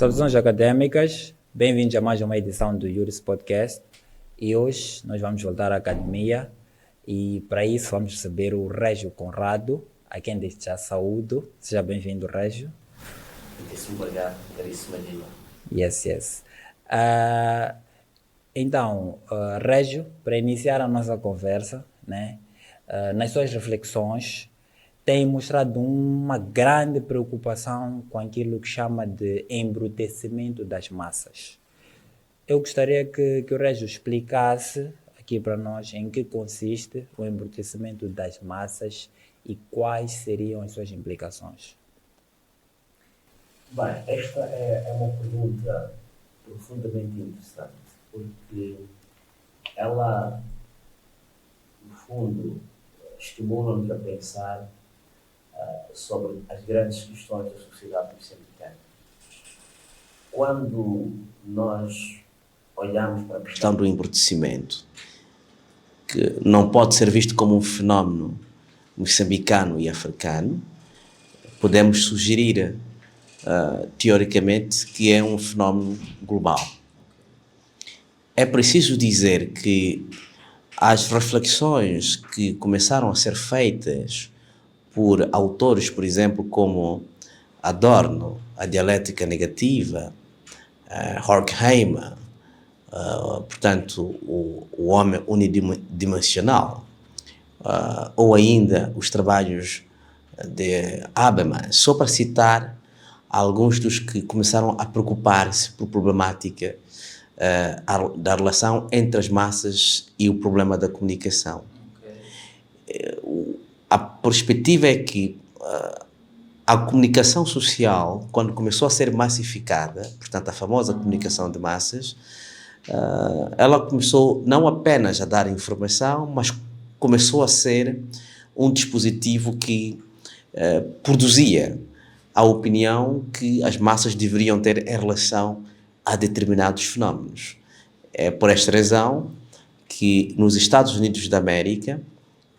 Saudações académicas, bem-vindos a mais uma edição do Yuris Podcast. E hoje nós vamos voltar à academia e para isso vamos receber o Régio Conrado, a quem desde já saúdo. Seja bem-vindo, Régio. Muitíssimo obrigado, caríssima Lima. Yes. Então, Régio, para iniciar a nossa conversa, né, nas suas reflexões, tem mostrado uma grande preocupação com aquilo que chama de embrutecimento das massas. Eu gostaria que o Régio explicasse aqui para nós em que consiste o embrutecimento das massas e quais seriam as suas implicações. Bem, esta é uma pergunta profundamente interessante, porque ela, no fundo, estimula-nos a pensar sobre as grandes questões da sociedade moçambicana. Quando nós olhamos para a questão do embrutecimento, que não pode ser visto como um fenómeno moçambicano e africano, podemos sugerir, teoricamente, que é um fenómeno global. É preciso dizer que as reflexões que começaram a ser feitas por autores, por exemplo, como Adorno, a dialética negativa, Horkheimer, portanto, o homem unidimensional, ou ainda os trabalhos de Habermas, só para citar alguns dos que começaram a preocupar-se por problemática da relação entre as massas e o problema da comunicação. A perspectiva é que a comunicação social, quando começou a ser massificada, portanto a famosa comunicação de massas, ela começou não apenas a dar informação, mas começou a ser um dispositivo que produzia a opinião que as massas deveriam ter em relação a determinados fenómenos. É por esta razão que nos Estados Unidos da América,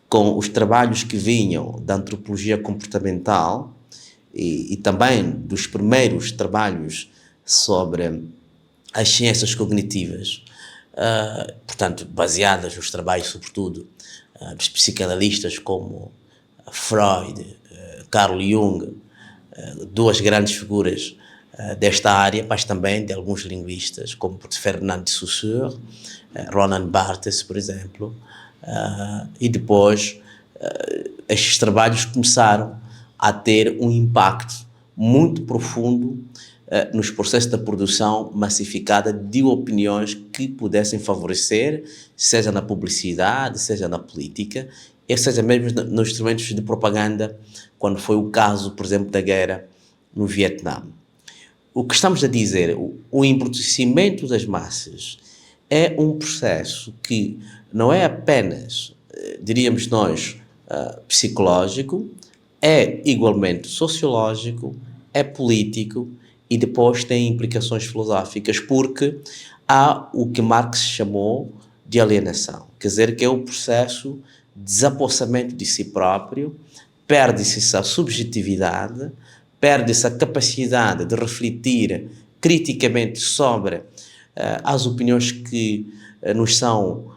com os trabalhos que vinham da antropologia comportamental e também dos primeiros trabalhos sobre as ciências cognitivas, portanto, baseadas nos trabalhos, sobretudo, dos psicanalistas como Freud, Carl Jung, duas grandes figuras desta área, mas também de alguns linguistas, como Fernand de Saussure, Roland Barthes, por exemplo, e depois estes trabalhos começaram a ter um impacto muito profundo nos processos da produção massificada de opiniões que pudessem favorecer, seja na publicidade, seja na política, e seja mesmo nos instrumentos de propaganda, quando foi o caso, por exemplo, da guerra no Vietnã. O que estamos a dizer, o embrutecimento das massas é um processo que não é apenas, diríamos nós, psicológico, é igualmente sociológico, é político e depois tem implicações filosóficas, porque há o que Marx chamou de alienação, quer dizer, que é o processo de desapossamento de si próprio, perde-se essa subjetividade, perde-se a capacidade de refletir criticamente sobre as opiniões que nos são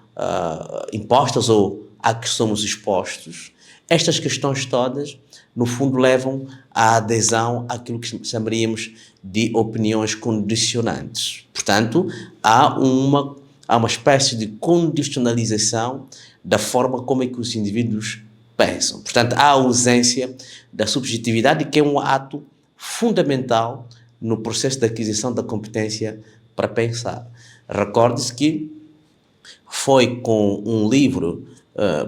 impostas ou a que somos expostos. Estas questões todas, no fundo, levam à adesão àquilo que chamaríamos de opiniões condicionantes. Portanto, há uma espécie de condicionalização da forma como é que os indivíduos pensam. Portanto, há a ausência da subjetividade, que é um ato fundamental no processo de aquisição da competência para pensar. Recorde-se que foi com um livro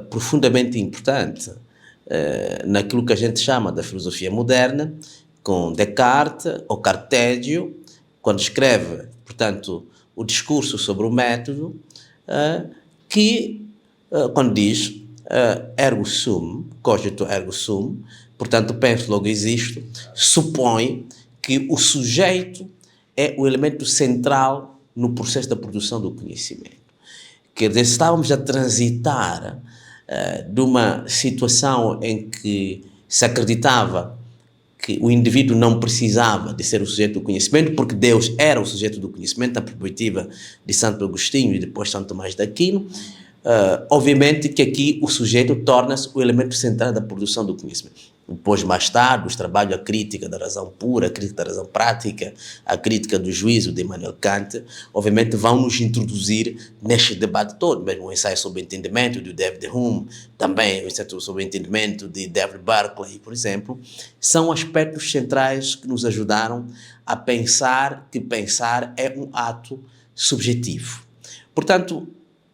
profundamente importante naquilo que a gente chama da filosofia moderna, com Descartes, ou Cartésio, quando escreve, portanto, o discurso sobre o método, que, quando diz ergo sum, cogito ergo sum, portanto, penso, logo existo, supõe que o sujeito é o elemento central no processo da produção do conhecimento. Quer dizer, estávamos a transitar de uma situação em que se acreditava que o indivíduo não precisava de ser o sujeito do conhecimento, porque Deus era o sujeito do conhecimento, na perspectiva de Santo Agostinho e depois Santo Tomás de Aquino. Obviamente que aqui o sujeito torna-se o elemento central da produção do conhecimento. Depois, mais tarde, os trabalhos, a crítica da razão pura, a crítica da razão prática, a crítica do juízo de Immanuel Kant, obviamente vão nos introduzir neste debate todo, mesmo o ensaio sobre o entendimento de David Hume, também o ensaio sobre o entendimento de David Berkeley, por exemplo, são aspectos centrais que nos ajudaram a pensar que pensar é um ato subjetivo. Portanto,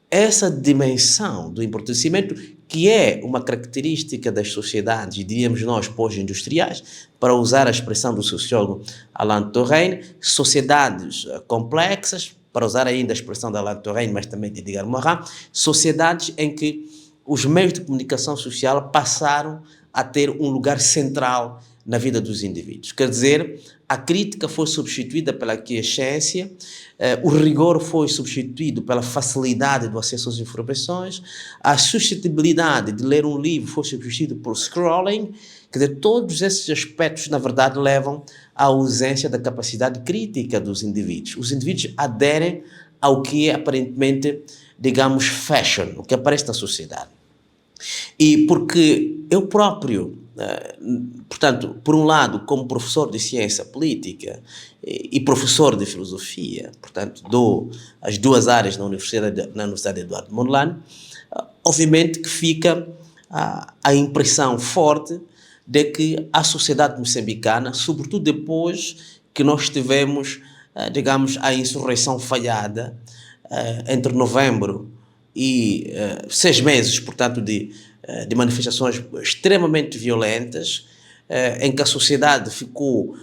essa dimensão do embrutecimento, que é uma característica das sociedades, diríamos nós, pós-industriais, para usar a expressão do sociólogo Alain Touraine, sociedades complexas, para usar ainda a expressão de Alain Touraine, mas também de Edgar Morin, sociedades em que os meios de comunicação social passaram a ter um lugar central na vida dos indivíduos. Quer dizer, a crítica foi substituída pela aquiescência, o rigor foi substituído pela facilidade do acesso às informações, a suscetibilidade de ler um livro foi substituída por scrolling. Quer dizer, todos esses aspectos, na verdade, levam à ausência da capacidade crítica dos indivíduos. Os indivíduos aderem ao que é aparentemente, digamos, fashion, o que aparece na sociedade. E porque eu próprio, portanto, por um lado, como professor de ciência política e professor de filosofia, portanto, dou as duas áreas na Universidade Eduardo Mondlane, obviamente que fica a impressão forte de que a sociedade moçambicana, sobretudo depois que nós tivemos, digamos, a insurreição falhada entre novembro e 6 meses, portanto, de manifestações extremamente violentas, em que a sociedade ficou,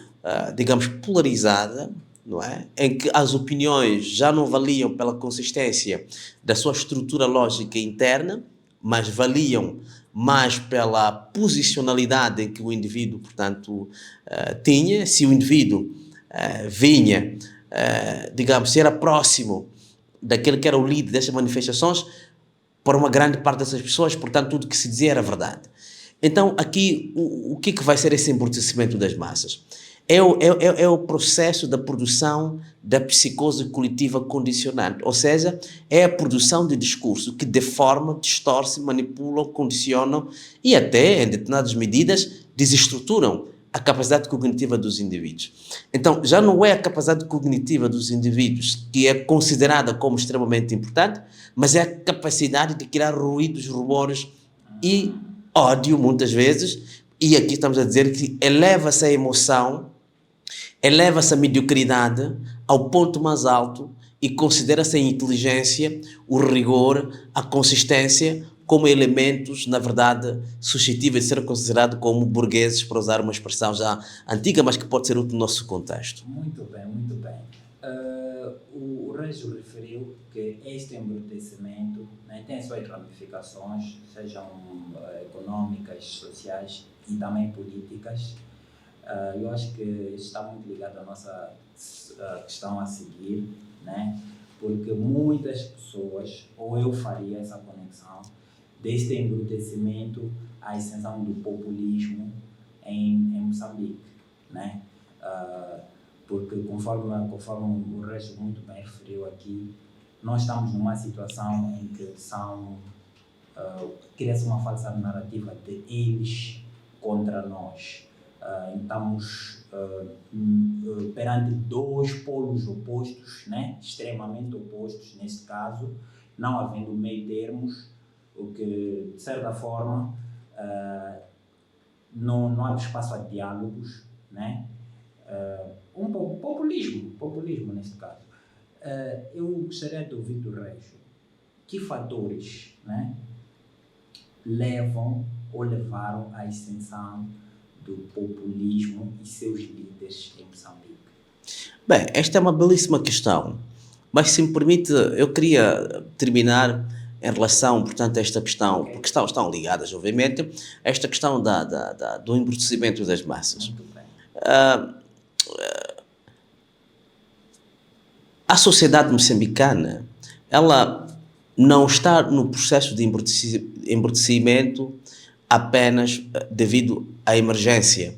digamos, polarizada, não é? Em que as opiniões já não valiam pela consistência da sua estrutura lógica interna, mas valiam mais pela posicionalidade em que o indivíduo, portanto, tinha. Se o indivíduo vinha, digamos, se era próximo daquele que era o líder destas manifestações, para uma grande parte dessas pessoas, portanto, tudo que se dizia era verdade. Então, aqui, o que vai ser esse embrutecimento das massas? É o processo da produção da psicose coletiva condicionante, ou seja, é a produção de discurso que deformam, distorcem, manipulam, condicionam e até, em determinadas medidas, desestruturam a capacidade cognitiva dos indivíduos. Então, já não é a capacidade cognitiva dos indivíduos que é considerada como extremamente importante, mas é a capacidade de criar ruídos, rumores e ódio, muitas vezes, e aqui estamos a dizer que eleva-se a emoção, eleva-se a mediocridade ao ponto mais alto e considera-se a inteligência, o rigor, a consistência como elementos, na verdade, suscetíveis de ser considerados como burgueses, para usar uma expressão já antiga, mas que pode ser útil no nosso contexto. Muito bem, muito bem. O Régio referiu que este embrutecimento, né, tem suas ramificações, sejam econômicas, sociais e também políticas. Eu acho que isso está muito ligado à nossa questão a seguir, né? Porque muitas pessoas, ou eu faria essa conexão, deste embrutecimento à ascensão do populismo em Moçambique, né? Porque conforme o Régio muito bem referiu aqui, nós estamos numa situação em que cria-se uma falsa narrativa de eles contra nós. Estamos perante dois polos opostos, né? Extremamente opostos neste caso, não havendo meio termos, o que de certa forma não abre espaço a diálogos, né? Um pouco populismo neste caso. Eu gostaria de ouvir do Régio que fatores, né, levaram à extensão do populismo e seus líderes em Moçambique? Bem, esta é uma belíssima questão, mas se me permite, eu queria terminar em relação, portanto, a esta questão, porque estão ligadas, obviamente, a esta questão do embrutecimento das massas. Muito bem. A sociedade moçambicana, ela não está no processo de embrutecimento apenas devido à emergência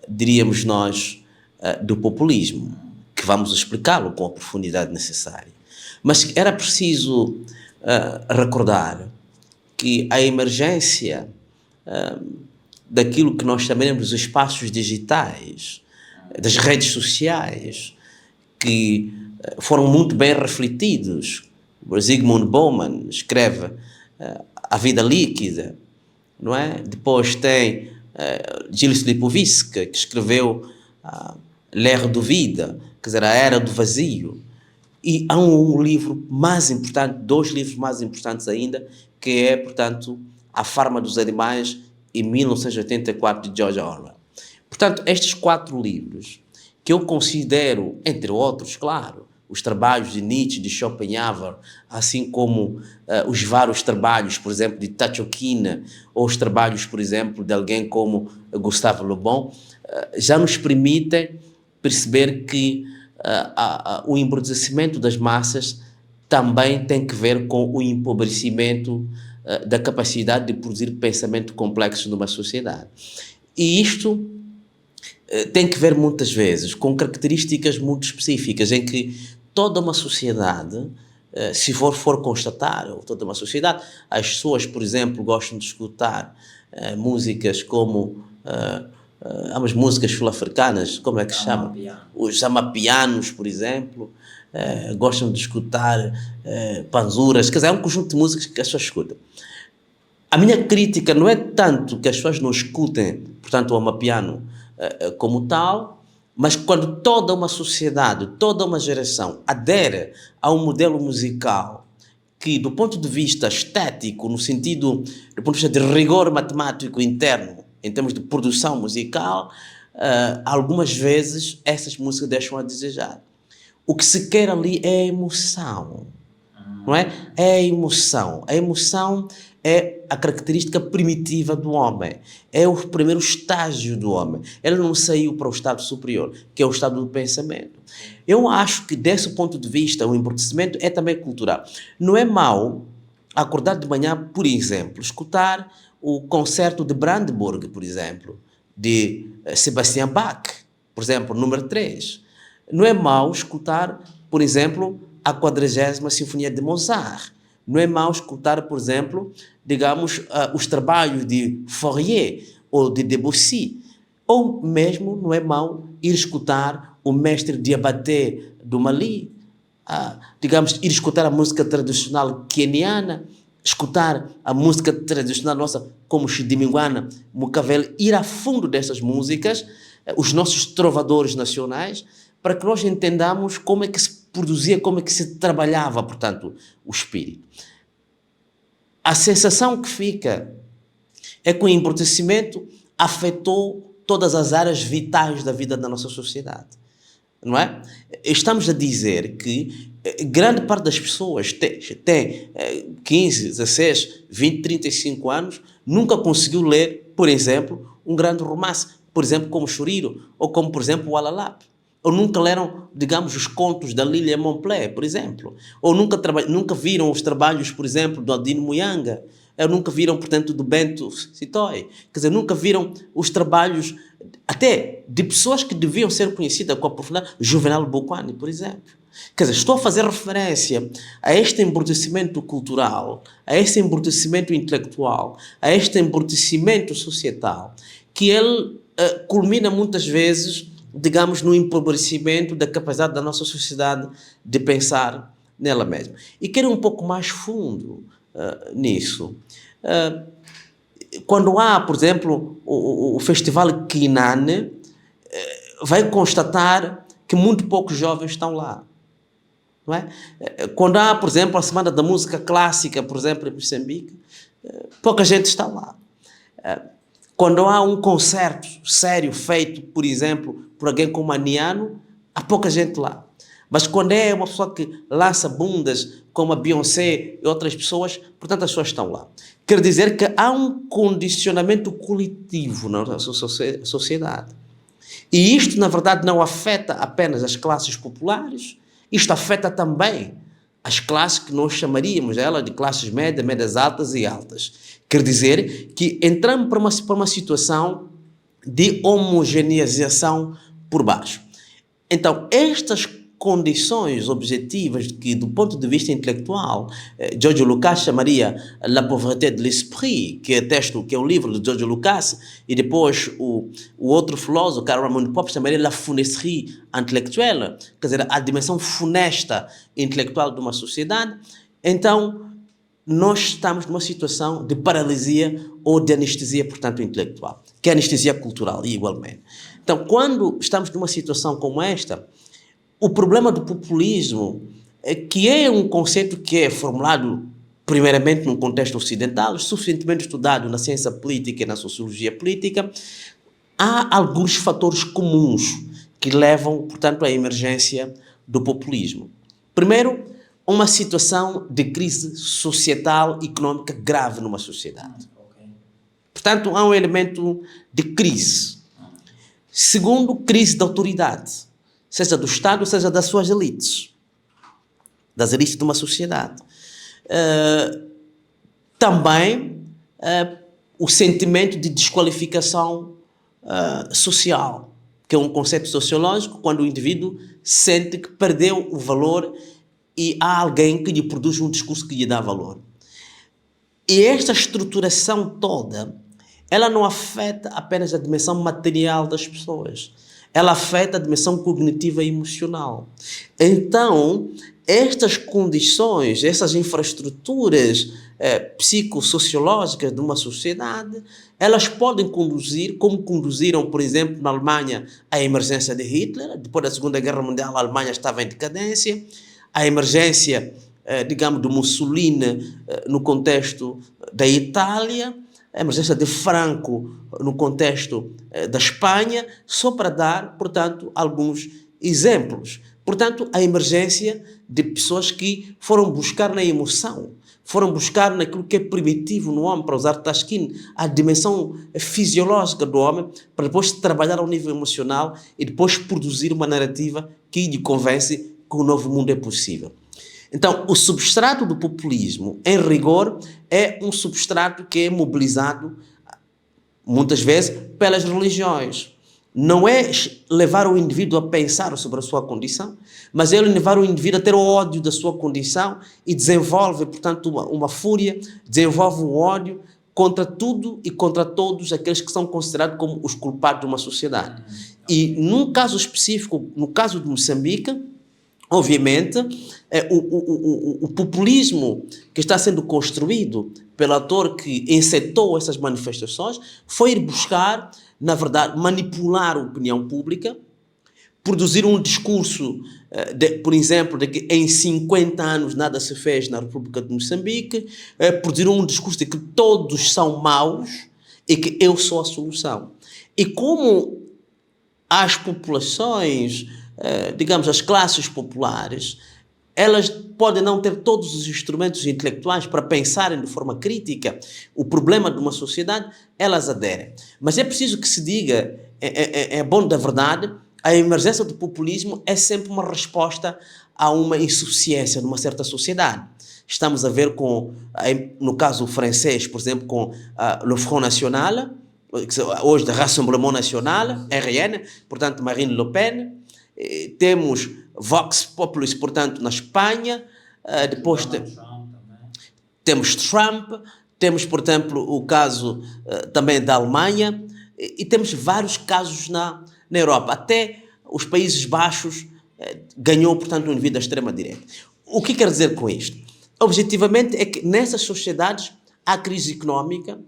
diríamos nós, do populismo, que vamos explicá-lo com a profundidade necessária. Mas era preciso recordar que a emergência daquilo que nós chamaremos de espaços digitais, das redes sociais, que foram muito bem refletidos. O Zygmunt Bauman escreve A Vida Líquida, não é? Depois tem Gilles Lipovitsky, que escreveu L'Ère du Vide, quer dizer, A Era do Vazio. E há um livro mais importante, 2 livros mais importantes ainda, que é, portanto, A Farma dos Animais, em 1984, de George Orwell. Portanto, estes 4 livros, que eu considero, entre outros, claro, os trabalhos de Nietzsche, de Schopenhauer, assim como os vários trabalhos, por exemplo, de Tchotchkina, ou os trabalhos, por exemplo, de alguém como Gustave Le Bon, já nos permitem perceber que o embrutecimento das massas também tem que ver com o empobrecimento da capacidade de produzir pensamento complexo numa sociedade. E isto tem que ver muitas vezes com características muito específicas, em que toda uma sociedade, se for constatar, ou toda uma sociedade, as pessoas, por exemplo, gostam de escutar músicas como as músicas sul-africanas, como é que se chama? Os amapianos, por exemplo, gostam de escutar panzuras, quer dizer, é um conjunto de músicas que as pessoas escutam. A minha crítica não é tanto que as pessoas não escutem, portanto, o amapiano como tal, mas quando toda uma sociedade, toda uma geração adere a um modelo musical que, do ponto de vista estético, no sentido, do ponto de vista de rigor matemático interno, em termos de produção musical, algumas vezes essas músicas deixam a desejar. O que se quer ali é a emoção, não é? É a emoção. A emoção é a característica primitiva do homem. É o primeiro estágio do homem. Ele não saiu para o estado superior, que é o estado do pensamento. Eu acho que, desse ponto de vista, o embrutecimento é também cultural. Não é mau acordar de manhã, por exemplo, escutar o concerto de Brandenburg, por exemplo, de Sebastian Bach, por exemplo, número 3. Não é mau escutar, por exemplo, a 40ª Sinfonia de Mozart. Não é mau escutar, por exemplo, digamos, os trabalhos de Fauré ou de Debussy. Ou mesmo não é mau ir escutar o mestre Diabaté do Mali, digamos, ir escutar a música tradicional queniana, escutar a música tradicional nossa, como Chidiminguana, Mucavele, ir a fundo dessas músicas, os nossos trovadores nacionais, para que nós entendamos como é que se produzia, como é que se trabalhava, portanto, o espírito. A sensação que fica é que o embrutecimento afetou todas as áreas vitais da vida da nossa sociedade, não é? Estamos a dizer que grande parte das pessoas tem 15, 16, 20, 35 anos, nunca conseguiu ler, por exemplo, um grande romance, por exemplo, como Churiro, ou como, por exemplo, o Alalap. Ou nunca leram, digamos, os contos da Lilia Montpellier, por exemplo. Ou nunca viram os trabalhos, por exemplo, do Adino Muyanga. Ou nunca viram, portanto, do Bento Sitoy. Quer dizer, nunca viram os trabalhos até de pessoas que deviam ser conhecidas com a profundidade. Juvenal Bocconi, por exemplo. Quer dizer, estou a fazer referência a este embrutecimento cultural, a este embrutecimento intelectual, a este embrutecimento societal, que ele culmina muitas vezes, digamos, no empobrecimento da capacidade da nossa sociedade de pensar nela mesma. E quero um pouco mais fundo nisso. Quando há, por exemplo, o Festival Kinane, vai constatar que muito poucos jovens estão lá. Não é? Quando há, por exemplo, a Semana da Música Clássica, por exemplo, em Moçambique, pouca gente está lá. Quando há um concerto sério feito, por exemplo, por alguém como Aniano, há pouca gente lá. Mas quando é uma pessoa que lança bundas, como a Beyoncé e outras pessoas, portanto as pessoas estão lá. Quer dizer que há um condicionamento coletivo na nossa sociedade. E isto, na verdade, não afeta apenas as classes populares, isto afeta também as classes que nós chamaríamos ela de classes médias, médias altas e altas. Quer dizer que entramos para uma situação de homogeneização por baixo. Então, estas condições objetivas que, do ponto de vista intelectual, George Lucas chamaria La pauvreté de l'esprit, que é o livro de George Lucas, e depois o outro filósofo, Karl Raimund Popper, chamaria La funesterie intellectuelle, quer dizer, a dimensão funesta intelectual de uma sociedade. Então, nós estamos numa situação de paralisia ou de anestesia, portanto, intelectual, que é anestesia cultural, igualmente. Então, quando estamos numa situação como esta, o problema do populismo, que é um conceito que é formulado primeiramente num contexto ocidental, suficientemente estudado na ciência política e na sociologia política, há alguns fatores comuns que levam, portanto, à emergência do populismo. Primeiro, uma situação de crise societal e económica grave numa sociedade. Portanto, há um elemento de crise. Segundo, crise de autoridade, seja do Estado, seja das suas elites, das elites de uma sociedade. Também o sentimento de desqualificação social, que é um conceito sociológico, quando o indivíduo sente que perdeu o valor e há alguém que lhe produz um discurso que lhe dá valor. E esta estruturação toda, ela não afeta apenas a dimensão material das pessoas, ela afeta a dimensão cognitiva e emocional. Então, estas condições, essas infraestruturas psicossociológicas de uma sociedade, elas podem conduzir, como conduziram, por exemplo, na Alemanha, à emergência de Hitler. Depois da Segunda Guerra Mundial, a Alemanha estava em decadência. A emergência, digamos, do Mussolini no contexto da Itália, a emergência de Franco no contexto da Espanha, só para dar, portanto, alguns exemplos. Portanto, a emergência de pessoas que foram buscar na emoção, foram buscar naquilo que é primitivo no homem, para usar Taskin, a dimensão fisiológica do homem, para depois trabalhar ao nível emocional e depois produzir uma narrativa que lhe convence que o novo mundo é possível. Então, o substrato do populismo, em rigor, é um substrato que é mobilizado, muitas vezes, pelas religiões. Não é levar o indivíduo a pensar sobre a sua condição, mas é levar o indivíduo a ter o ódio da sua condição e desenvolve, portanto, uma fúria, desenvolve um ódio contra tudo e contra todos aqueles que são considerados como os culpados de uma sociedade. E, num caso específico, no caso de Moçambique, obviamente, o populismo que está sendo construído pelo ator que encetou essas manifestações foi ir buscar, na verdade, manipular a opinião pública, produzir um discurso, por exemplo, de que em 50 anos nada se fez na República de Moçambique, produzir um discurso de que todos são maus e que eu sou a solução. E como as populações, digamos, as classes populares, elas podem não ter todos os instrumentos intelectuais para pensarem de forma crítica o problema de uma sociedade, elas aderem. Mas é preciso que se diga, é bom da verdade, a emergência do populismo é sempre uma resposta a uma insuficiência de uma certa sociedade. Estamos a ver no caso francês, por exemplo, com le Front National, hoje de Rassemblement National, RN, portanto Marine Le Pen. Temos Vox Populi, portanto, na Espanha, depois temos Trump, temos, por exemplo, o caso também da Alemanha, e temos vários casos na Europa. Até os Países Baixos ganhou, portanto, um indivíduo da extrema-direita. O que quer dizer com isto? Objetivamente é que nessas sociedades há crise económica,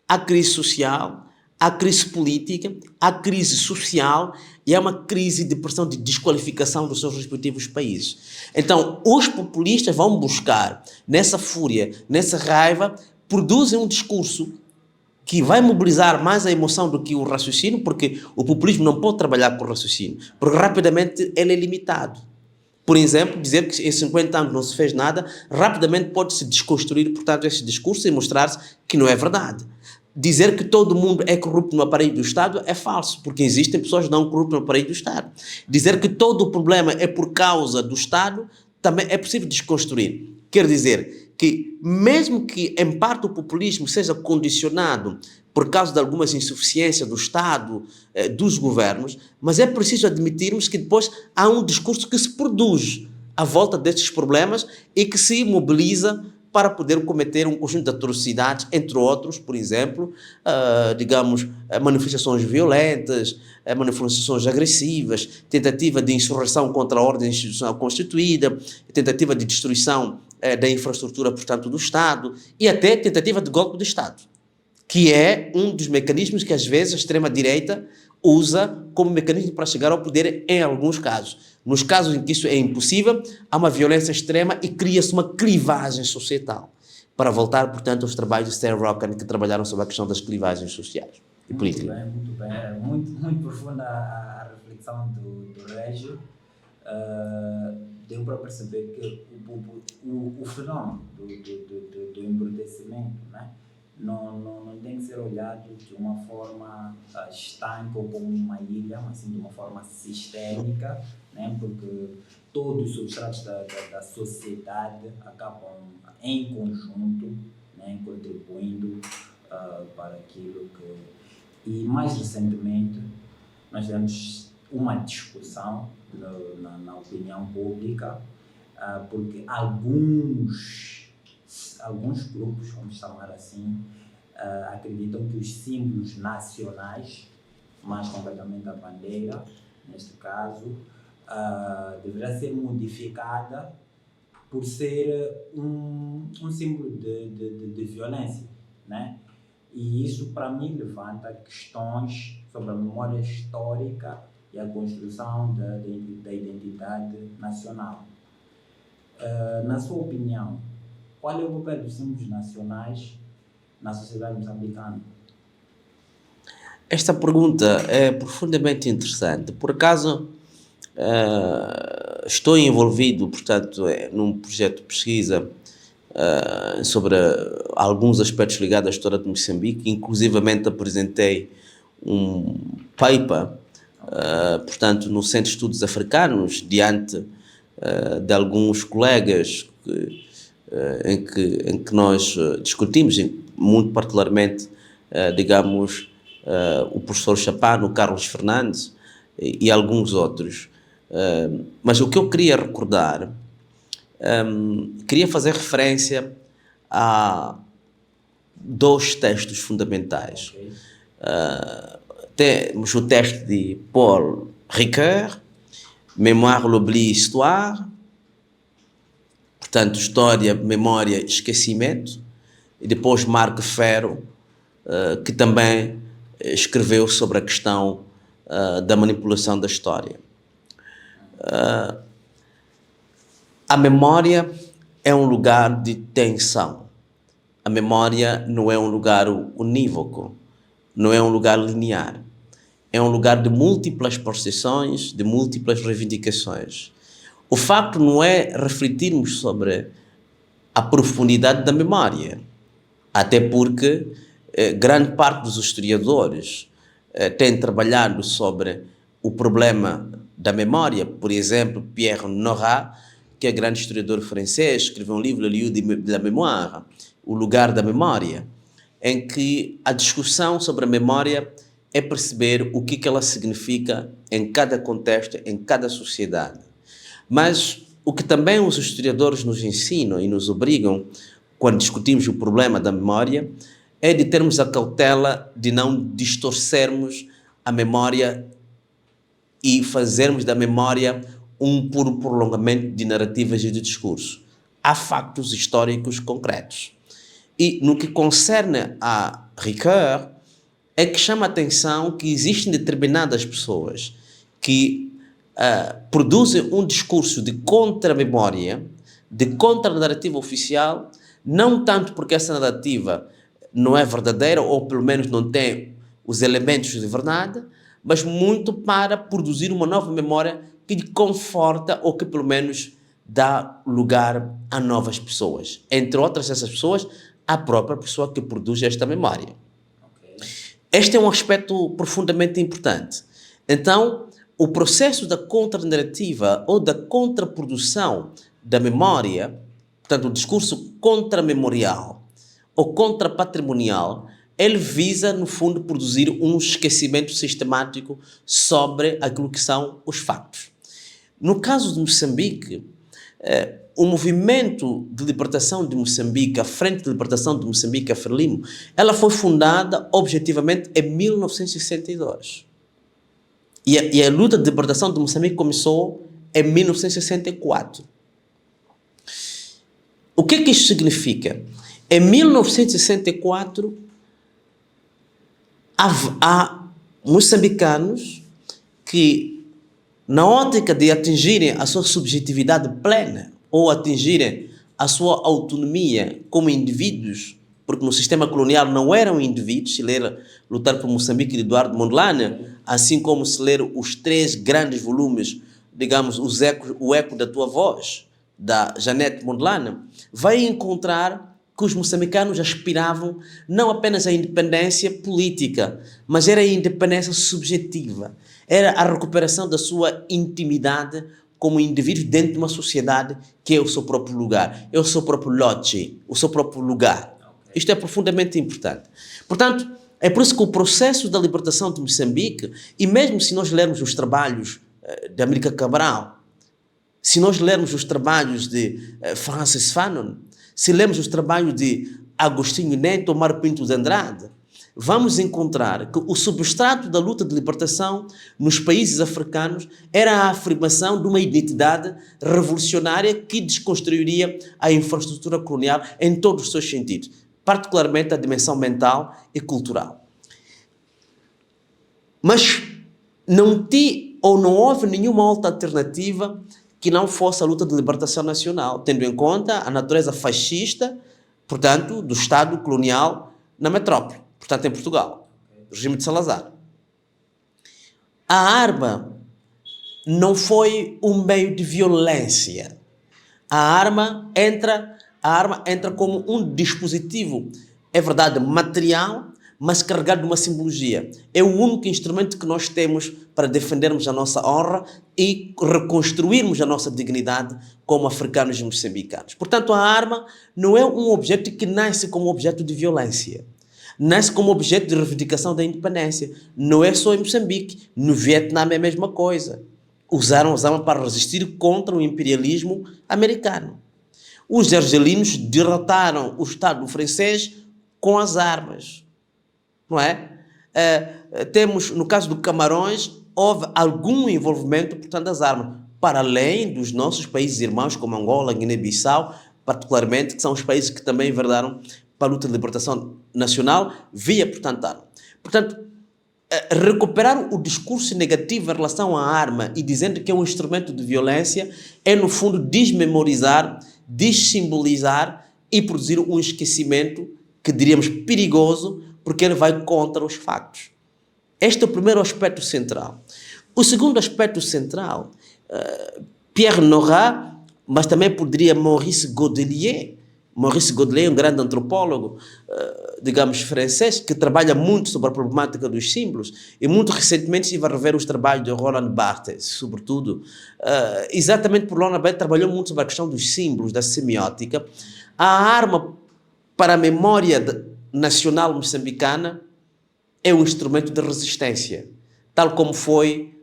há crise social, há crise política, há crise social e há uma crise de pressão de desqualificação dos seus respectivos países. Então, os populistas vão buscar, nessa fúria, nessa raiva, produzem um discurso que vai mobilizar mais a emoção do que o raciocínio, porque o populismo não pode trabalhar com o raciocínio, porque rapidamente ele é limitado. Por exemplo, dizer que em 50 anos não se fez nada, rapidamente pode-se desconstruir, portanto, esse discurso e mostrar-se que não é verdade. Dizer que todo mundo é corrupto no aparelho do Estado é falso, porque existem pessoas não corruptas no aparelho do Estado. Dizer que todo o problema é por causa do Estado também é possível desconstruir. Quer dizer que, mesmo que em parte o populismo seja condicionado por causa de algumas insuficiências do Estado, dos governos, mas é preciso admitirmos que depois há um discurso que se produz à volta destes problemas e que se mobiliza para poder cometer um conjunto de atrocidades, entre outros, por exemplo, manifestações violentas, manifestações agressivas, tentativa de insurreição contra a ordem institucional constituída, tentativa de destruição da infraestrutura, portanto, do Estado, e até tentativa de golpe de Estado, que é um dos mecanismos que, às vezes, a extrema-direita usa como mecanismo para chegar ao poder em alguns casos. Nos casos em que isso é impossível, há uma violência extrema e cria-se uma clivagem societal. Para voltar, portanto, aos trabalhos de Stan Rockham, que trabalharam sobre a questão das clivagens sociais e políticas. Muito bem. Muito profunda a reflexão do Régio. Deu para perceber que o fenômeno do embrutecimento, né, não tem que ser olhado de uma forma estanque ou como uma ilha, mas sim de uma forma sistêmica, né, porque todos os substratos da sociedade acabam em conjunto, né, contribuindo para aquilo que... E mais recentemente nós tivemos uma discussão na opinião pública, porque alguns grupos, vamos chamar assim, acreditam que os símbolos nacionais, mais concretamente a bandeira, neste caso, deverá ser modificada por ser um símbolo de violência, né? E isso, para mim, levanta questões sobre a memória histórica e a construção da identidade nacional. Na sua opinião, qual é o papel dos símbolos nacionais na sociedade moçambicana? Esta pergunta é profundamente interessante. Por acaso, estou envolvido, portanto, num projeto de pesquisa sobre alguns aspectos ligados à história de Moçambique. Inclusivamente apresentei um paper, portanto, no Centro de Estudos Africanos, diante de alguns colegas em que nós discutimos, muito particularmente, digamos, o professor Chapano, o Carlos Fernandes e alguns outros. Mas o que eu queria recordar, queria fazer referência a dois textos fundamentais. Okay. Temos o texto de Paul Ricoeur, Mémoire, l'oubli, Histoire, portanto, História, Memória, Esquecimento, e depois Marco Ferro, que também escreveu sobre a questão da manipulação da história. A memória é um lugar de tensão. A memória não é um lugar unívoco, não é um lugar linear. É um lugar de múltiplas percepções, de múltiplas reivindicações. O facto não é refletirmos sobre a profundidade da memória, até porque grande parte dos historiadores têm trabalhado sobre o problema da memória. Por exemplo, Pierre Nora, que é grande historiador francês, escreveu um livro, Le lieu de la mémoire, o lugar da memória, em que a discussão sobre a memória é perceber o que ela significa em cada contexto, em cada sociedade. Mas o que também os historiadores nos ensinam e nos obrigam, quando discutimos o problema da memória, é de termos a cautela de não distorcermos a memória e fazermos da memória um puro prolongamento de narrativas e de discurso. Há factos históricos concretos. E no que concerne a Ricoeur, é que chama a atenção que existem determinadas pessoas que produzem um discurso de contra-memória, de contra-narrativa oficial, não tanto porque essa narrativa não é verdadeira, ou pelo menos não tem os elementos de verdade, mas muito para produzir uma nova memória que lhe conforta ou que pelo menos dá lugar a novas pessoas. Entre outras essas pessoas, a própria pessoa que produz esta memória. Okay. Este é um aspecto profundamente importante. Então, o processo da contranarrativa ou da contraprodução da memória, portanto, o discurso contra-memorial ou contra-patrimonial, ele visa, no fundo, produzir um esquecimento sistemático sobre aquilo que são os factos. No caso de Moçambique, o movimento de libertação de Moçambique, a Frente de Libertação de Moçambique, a Frelimo, ela foi fundada objetivamente em 1962. E a luta de libertação de Moçambique começou em 1964. O que é que isto significa? Em 1964, há moçambicanos que, na ótica de atingirem a sua subjetividade plena ou atingirem a sua autonomia como indivíduos, porque no sistema colonial não eram indivíduos, se ler Lutar por Moçambique de Eduardo Mondlane, assim como se ler os 3 grandes volumes, digamos, o Eco da Tua Voz, da Janete Mondlane, vai encontrar que os moçambicanos aspiravam não apenas à independência política, mas era a independência subjetiva, era a recuperação da sua intimidade como indivíduo dentro de uma sociedade que é o seu próprio lugar, é o seu próprio lote, o seu próprio lugar. Isto é profundamente importante. Portanto, é por isso que o processo da libertação de Moçambique, e mesmo se nós lermos os trabalhos de Amílcar Cabral, se nós lermos os trabalhos de Francis Fanon, se lermos os trabalhos de Agostinho Neto ou Mário Pinto de Andrade, vamos encontrar que o substrato da luta de libertação nos países africanos era a afirmação de uma identidade revolucionária que desconstruiria a infraestrutura colonial em todos os seus sentidos, particularmente a dimensão mental e cultural. Mas não houve nenhuma outra alternativa que não fosse a luta de libertação nacional, tendo em conta a natureza fascista, portanto, do Estado colonial na metrópole, portanto, em Portugal, o regime de Salazar. A arma não foi um meio de violência. A arma entra como um dispositivo, é verdade, material, mas carregado de uma simbologia. É o único instrumento que nós temos para defendermos a nossa honra e reconstruirmos a nossa dignidade como africanos e moçambicanos. Portanto, a arma não é um objeto que nasce como objeto de violência. Nasce como objeto de reivindicação da independência. Não é só em Moçambique. No Vietnã é a mesma coisa. Usaram as armas para resistir contra o imperialismo americano. Os argelinos derrotaram o Estado francês com as armas. Não é? Temos, no caso do Camarões, houve algum envolvimento, portanto, das armas, para além dos nossos países irmãos, como Angola, Guiné-Bissau, particularmente, que são os países que também enverdaram para a luta de libertação nacional, via, portanto, arma. Portanto, recuperar o discurso negativo em relação à arma e dizendo que é um instrumento de violência é, no fundo, desmemorizar, dessimbolizar e produzir um esquecimento que diríamos perigoso, porque ele vai contra os factos. Este é o primeiro aspecto central. O segundo aspecto central, Pierre Nora, mas também poderia Maurice Godelier. Maurice Godelier é um grande antropólogo, digamos, francês, que trabalha muito sobre a problemática dos símbolos e muito recentemente estive a rever os trabalhos de Roland Barthes, sobretudo. Exatamente por Roland Barthes trabalhou muito sobre a questão dos símbolos, da semiótica. A arma para a memória nacional moçambicana é um instrumento de resistência, tal como foi,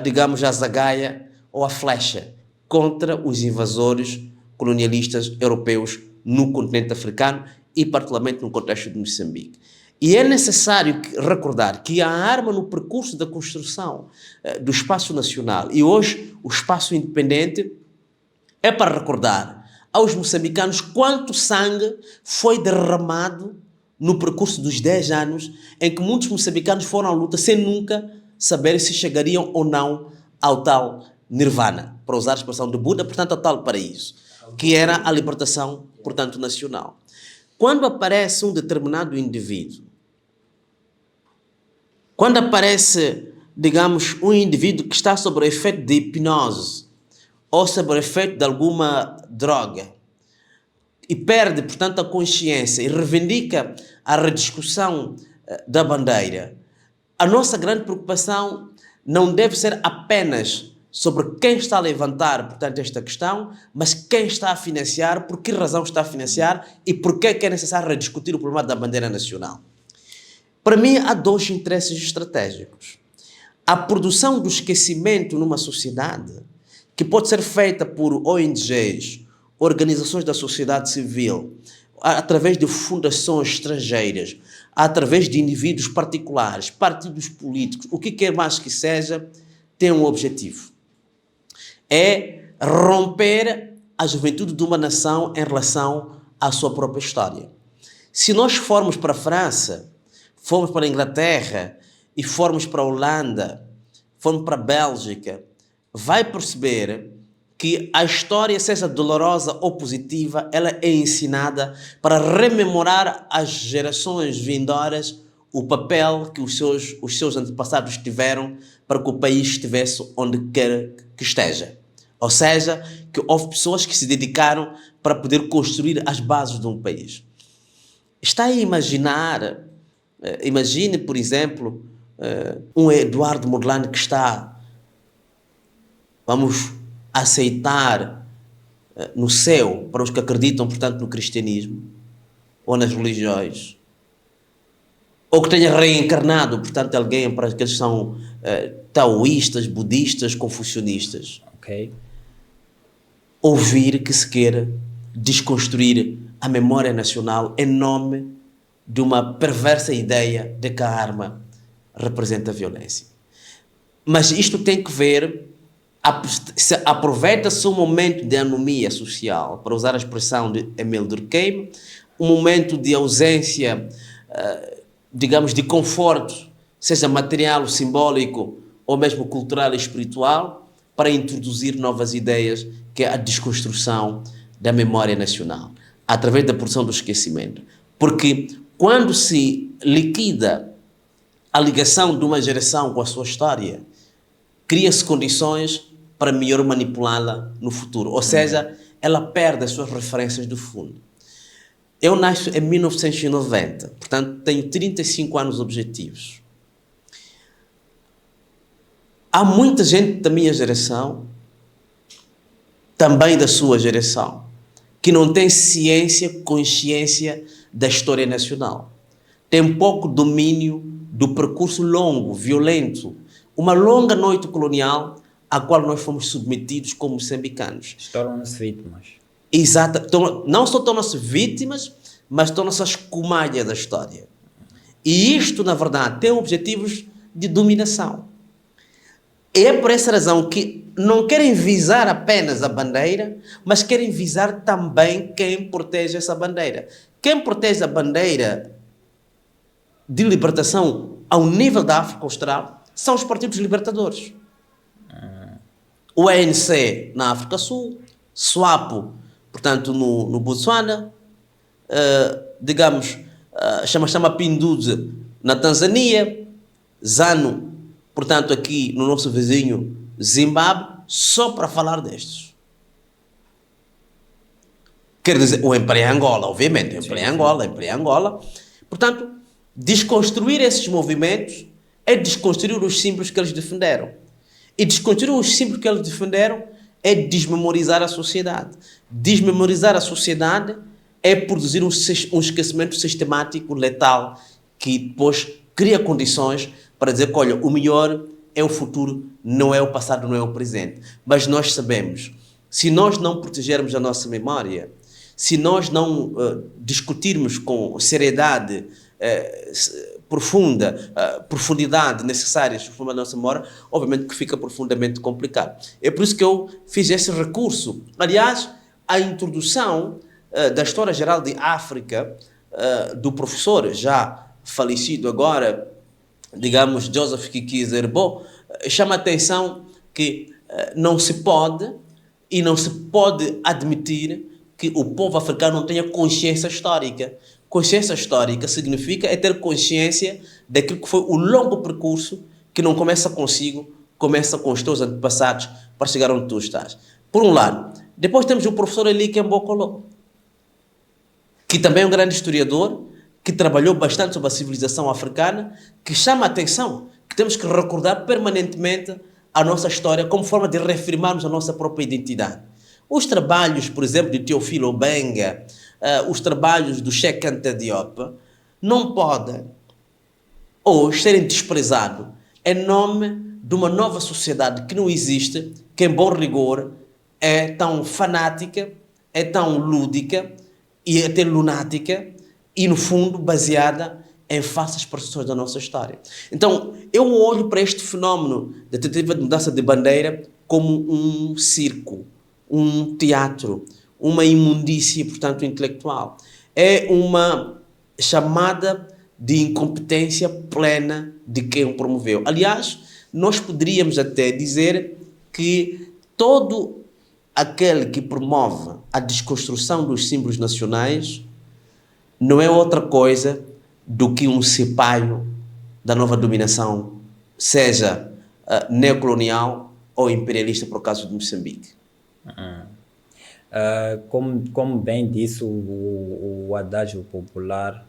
digamos, a zagaia ou a flecha contra os invasores colonialistas europeus no continente africano e particularmente no contexto de Moçambique. E é necessário recordar que a arma no percurso da construção do espaço nacional e hoje o espaço independente é para recordar aos moçambicanos quanto sangue foi derramado no percurso dos 10 anos em que muitos moçambicanos foram à luta sem nunca saber se chegariam ou não ao tal nirvana, para usar a expressão de Buda, portanto, ao tal paraíso, que era a libertação, portanto, nacional. Quando aparece um determinado indivíduo, quando aparece, digamos, um indivíduo que está sob o efeito de hipnose ou sob o efeito de alguma droga, e perde, portanto, a consciência e reivindica a rediscussão da bandeira, a nossa grande preocupação não deve ser apenas sobre quem está a levantar, portanto, esta questão, mas quem está a financiar, por que razão está a financiar e por que é necessário rediscutir o problema da bandeira nacional. Para mim, há dois interesses estratégicos. A produção do esquecimento numa sociedade, que pode ser feita por ONGs, organizações da sociedade civil, através de fundações estrangeiras, através de indivíduos particulares, partidos políticos, o que quer mais que seja, tem um objetivo. É romper a juventude de uma nação em relação à sua própria história. Se nós formos para a França, formos para a Inglaterra e formos para a Holanda, formos para a Bélgica, vai perceber que a história, seja dolorosa ou positiva, ela é ensinada para rememorar às gerações vindouras o papel que os seus antepassados tiveram para que o país estivesse onde quer que esteja. Ou seja, que houve pessoas que se dedicaram para poder construir as bases de um país. Está a imaginar, imagine, por exemplo, um Eduardo Mondlane que está, vamos aceitar, no céu, para os que acreditam, portanto, no cristianismo, ou nas religiões, ou que tenha reencarnado, portanto, alguém para aqueles que são taoístas, budistas, confucionistas. Ok. Ouvir que se queira desconstruir a memória nacional em nome de uma perversa ideia de que a arma representa a violência. Mas isto tem que ver, aproveita-se um momento de anomia social, para usar a expressão de Émile Durkheim, um momento de ausência, digamos, de conforto, seja material, simbólico, ou mesmo cultural e espiritual, para introduzir novas ideias, que é a desconstrução da memória nacional, através da produção do esquecimento. Porque quando se liquida a ligação de uma geração com a sua história, cria-se condições para melhor manipulá-la no futuro. Ou seja, ela perde as suas referências do fundo. Eu nasci em 1990, portanto tenho 35 anos objetivos. Há muita gente da minha geração, também da sua geração, que não tem ciência, consciência da história nacional. Tem pouco domínio do percurso longo, violento, uma longa noite colonial à qual nós fomos submetidos como moçambicanos. Tornam-se vítimas. Exato. Não só tornam-se vítimas, mas tornam-se as comalhas da história. E isto, na verdade, tem objetivos de dominação. É por essa razão que não querem visar apenas a bandeira, mas querem visar também quem protege essa bandeira. Quem protege a bandeira de libertação ao nível da África Austral são os partidos libertadores. O ANC na África Sul, SWAPO, portanto, no Botsuana, digamos, chama Pinduzi na Tanzânia, ZANU, portanto, aqui no nosso vizinho Zimbábue, só para falar destes. Quer dizer, o MPLA em Angola, obviamente, o MPLA em Angola. Portanto, desconstruir esses movimentos é desconstruir os símbolos que eles defenderam. E desconstruir os símbolos que eles defenderam é desmemorizar a sociedade. Desmemorizar a sociedade é produzir um esquecimento sistemático, letal, que depois cria condições para dizer que, olha, o melhor é o futuro, não é o passado, não é o presente. Mas nós sabemos, se nós não protegermos a nossa memória, se nós não discutirmos com seriedade profundidade necessárias para formar a nossa memória, obviamente que fica profundamente complicado. É por isso que eu fiz esse recurso. Aliás, a introdução da História Geral de África, do professor já falecido agora, digamos, Joseph Kiki Zerbo, chama a atenção que não se pode admitir que o povo africano não tenha consciência histórica. Consciência histórica significa ter consciência daquilo que foi o longo percurso que não começa consigo, começa com os teus antepassados para chegar onde tu estás. Por um lado. Depois temos o professor Eli Kembokolo, que também é um grande historiador, que trabalhou bastante sobre a civilização africana, que chama a atenção que temos que recordar permanentemente a nossa história como forma de reafirmarmos a nossa própria identidade. Os trabalhos, por exemplo, de Teofilo Obenga, os trabalhos do Cheikh Anta Diop, não podem hoje serem desprezados em nome de uma nova sociedade que não existe, que em bom rigor é tão fanática, é tão lúdica e até lunática e, no fundo, baseada em falsas percepções da nossa história. Então, eu olho para este fenómeno da tentativa de mudança de bandeira como um circo, um teatro, uma imundície, portanto, intelectual. É uma chamada de incompetência plena de quem o promoveu. Aliás, nós poderíamos até dizer que todo aquele que promove a desconstrução dos símbolos nacionais não é outra coisa do que um cipaio da nova dominação, seja neocolonial ou imperialista, por caso de Moçambique. Como bem disse o adágio popular,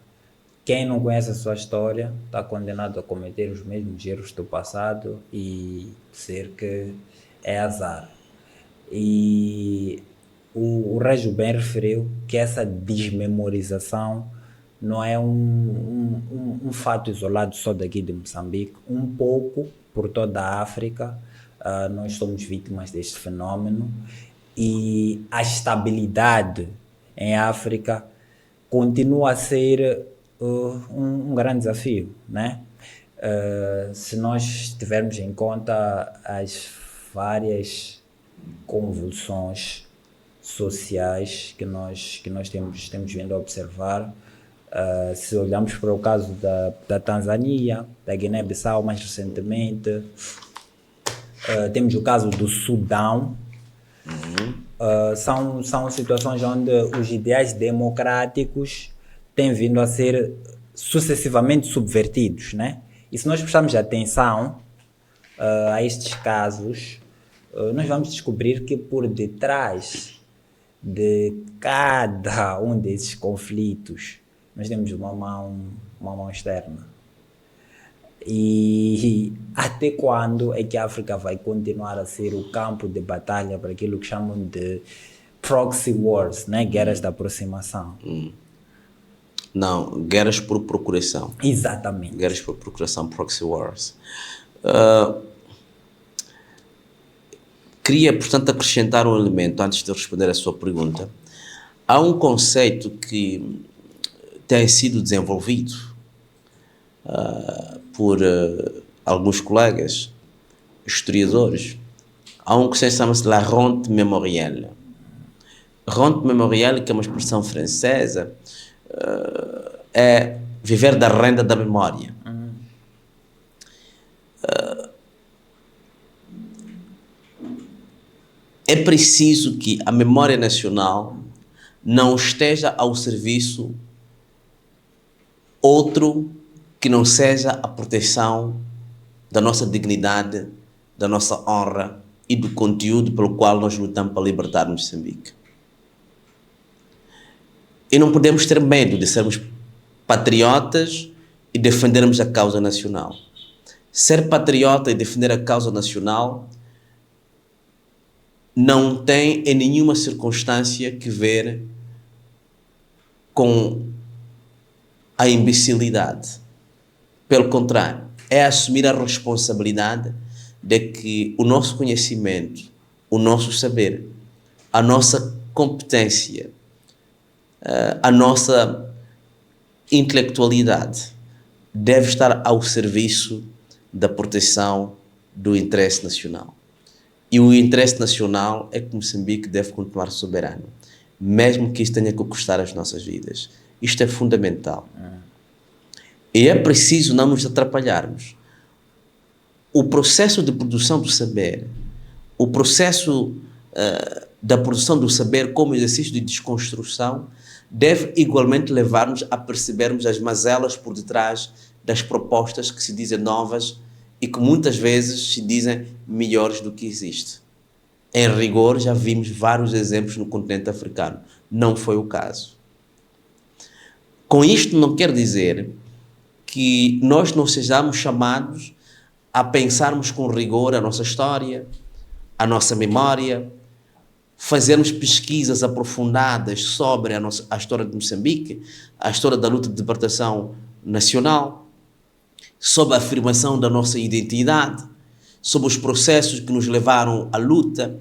quem não conhece a sua história está condenado a cometer os mesmos erros do passado e dizer que é azar. E o Régio bem referiu que essa desmemorização não é um fato isolado só daqui de Moçambique, um pouco por toda a África. Nós somos vítimas deste fenómeno e a estabilidade em África continua a ser um grande desafio, né? Se nós tivermos em conta as várias convulsões sociais que nós temos vindo a observar, se olharmos para o caso da Tanzânia, da Guiné-Bissau mais recentemente, temos o caso do Sudão. São situações onde os ideais democráticos têm vindo a ser sucessivamente subvertidos, né? E se nós prestarmos atenção a estes casos, nós vamos descobrir que por detrás de cada um desses conflitos nós temos uma mão externa. E até quando é que a África vai continuar a ser o campo de batalha para aquilo que chamam de proxy wars, né? Guerras da aproximação? Não, guerras por procuração. Exatamente. Guerras por procuração, proxy wars. Queria, portanto, acrescentar um elemento antes de responder a sua pergunta. Há um conceito que tem sido desenvolvido por alguns colegas historiadores. Há um conceito que chama-se la rente mémorielle. Rente mémorielle, que é uma expressão francesa, é viver da renda da memória. É preciso que a memória nacional não esteja ao serviço outro que não seja a proteção da nossa dignidade, da nossa honra e do conteúdo pelo qual nós lutamos para libertar Moçambique. E não podemos ter medo de sermos patriotas e defendermos a causa nacional. Ser patriota e defender a causa nacional não tem em nenhuma circunstância que ver com a imbecilidade. Pelo contrário, é assumir a responsabilidade de que o nosso conhecimento, o nosso saber, a nossa competência, a nossa intelectualidade deve estar ao serviço da proteção do interesse nacional. E o interesse nacional é que Moçambique deve continuar soberano, mesmo que isso tenha que custar as nossas vidas. Isto é fundamental. E é preciso não nos atrapalharmos. O processo de produção do saber, o processo da produção do saber como exercício de desconstrução, deve igualmente levar-nos a percebermos as mazelas por detrás das propostas que se dizem novas e que muitas vezes se dizem melhores do que existe. Em rigor, já vimos vários exemplos no continente africano. Não foi o caso. Com isto não quer dizer que nós não sejamos chamados a pensarmos com rigor a nossa história, a nossa memória, fazermos pesquisas aprofundadas sobre a história de Moçambique, a história da luta de libertação nacional, sobre a afirmação da nossa identidade, sobre os processos que nos levaram à luta,